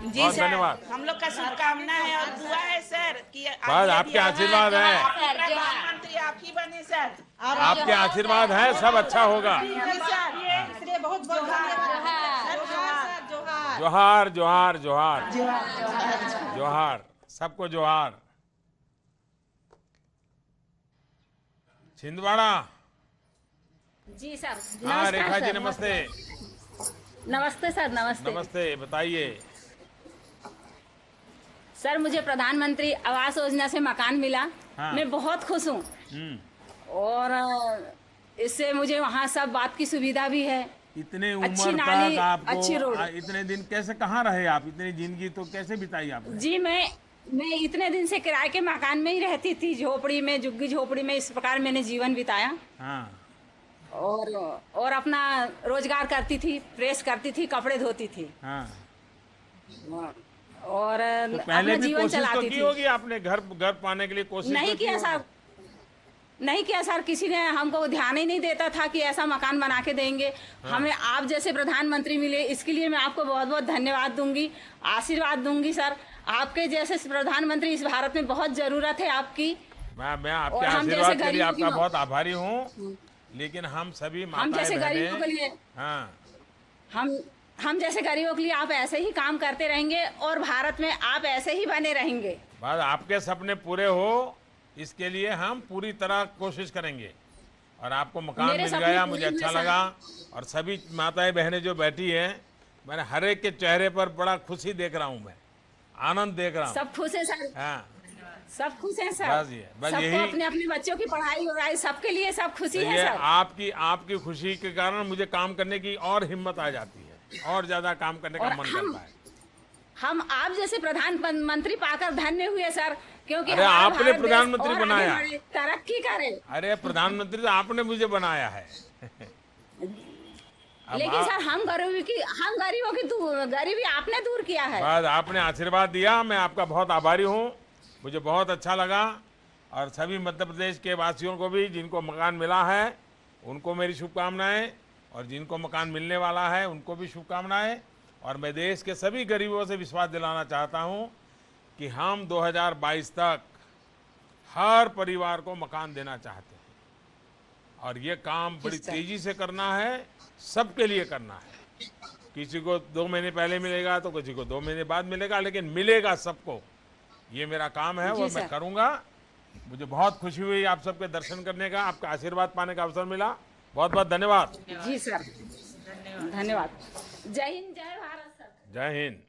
जी सर, धन्यवाद। हम लोग का शुभकामना है और दुआ है सर कि बस आपके आशीर्वाद है, प्रधानमंत्री आप ही बने सर। आपके आशीर्वाद है, सब अच्छा होगा। इसलिए बहुत बहुत जोहार जोहार जोहार जोहार, सबको जोहार। छिंदवाड़ा जी सर। हाँ रेखा जी, नमस्ते। नमस्ते सर। नमस्ते नमस्ते, बताइए। सर, मुझे प्रधानमंत्री आवास योजना से मकान मिला। मैं बहुत खुश हूँ और इससे मुझे वहाँ सब बात की सुविधा भी है। इतने उम्र तक आपको, अच्छी रोड, इतने दिन कैसे, कहाँ रहे आप? इतनी जिंदगी तो कैसे बिताई आपने? जी मैं इतने दिन से किराए के मकान में ही रहती थी, झोपड़ी में, झुग्गी झोपड़ी में। इस प्रकार मैंने जीवन बिताया। और अपना रोजगार करती थी, प्रेस करती थी, कपड़े धोती थी। और तो पहले भी कोशिश तो की होगी आपने घर पाने के लिए? कोशिश नहीं किया साहब, नहीं किया सर, किसी ने हमको ध्यान ही नहीं देता था कि ऐसा मकान बना के देंगे। हमें आप जैसे प्रधानमंत्री मिले, इसके लिए मैं आपको बहुत बहुत धन्यवाद दूंगी, आशीर्वाद दूंगी सर। आपके जैसे प्रधानमंत्री इस भारत में बहुत जरूरत है आपकी। मैं आपके आशीर्वाद के लिए आपका बहुत आभारी हूँ। लेकिन हम सभी हम जैसे गरीबों के लिए, हाँ, हम जैसे गरीबों के लिए आप ऐसे ही काम करते रहेंगे और भारत में आप ऐसे ही बने रहेंगे। बस आपके सपने पूरे हो, इसके लिए हम पूरी तरह कोशिश करेंगे। और आपको मकान मिल गया, मुझे अच्छा लगा। और सभी माताएं बहनें जो बैठी हैं, मैंने हर एक के चेहरे पर बड़ा खुशी देख रहा हूँ, मैं आनंद देख रहा हूँ। सब खुश है सर। हाँ, सब खुश हैं सर। बस सबको यही अपने अपने बच्चों की पढ़ाई हो रहा है, सबके लिए सब खुशी है सर। आपकी खुशी के कारण मुझे काम करने की और हिम्मत आ जाती है, और ज्यादा काम करने का मन करता है। हम आप जैसे प्रधानमंत्री पाकर धन्य हुए सर, क्योंकि अरे आपने प्रधानमंत्री बनाया, तरक्की करे। अरे प्रधानमंत्री तो आपने मुझे बनाया है। लेकिन सर हम गरीबों की गरीबी आपने दूर किया है। बस आपने आशीर्वाद दिया, मैं आपका बहुत आभारी हूँ। मुझे बहुत अच्छा लगा। और सभी मध्य प्रदेश के वासियों को भी, जिनको मकान मिला है उनको मेरी शुभकामनाएं, और जिनको मकान मिलने वाला है उनको भी शुभकामनाएं। और मैं देश के सभी गरीबों से विश्वास दिलाना चाहता हूं कि हम 2022 तक हर परिवार को मकान देना चाहते हैं। और ये काम बड़ी तेजी से करना है, सबके लिए करना है। किसी को 2 महीने पहले मिलेगा तो किसी को 2 महीने बाद मिलेगा, लेकिन मिलेगा सबको। ये मेरा काम है, वो मैं करूंगा। मुझे बहुत खुशी हुई आप सबके दर्शन करने का, आपका आशीर्वाद पाने का अवसर मिला। बहुत बहुत धन्यवाद। जी सर, धन्यवाद। जय हिंद, जय भारत सर। जय हिंद।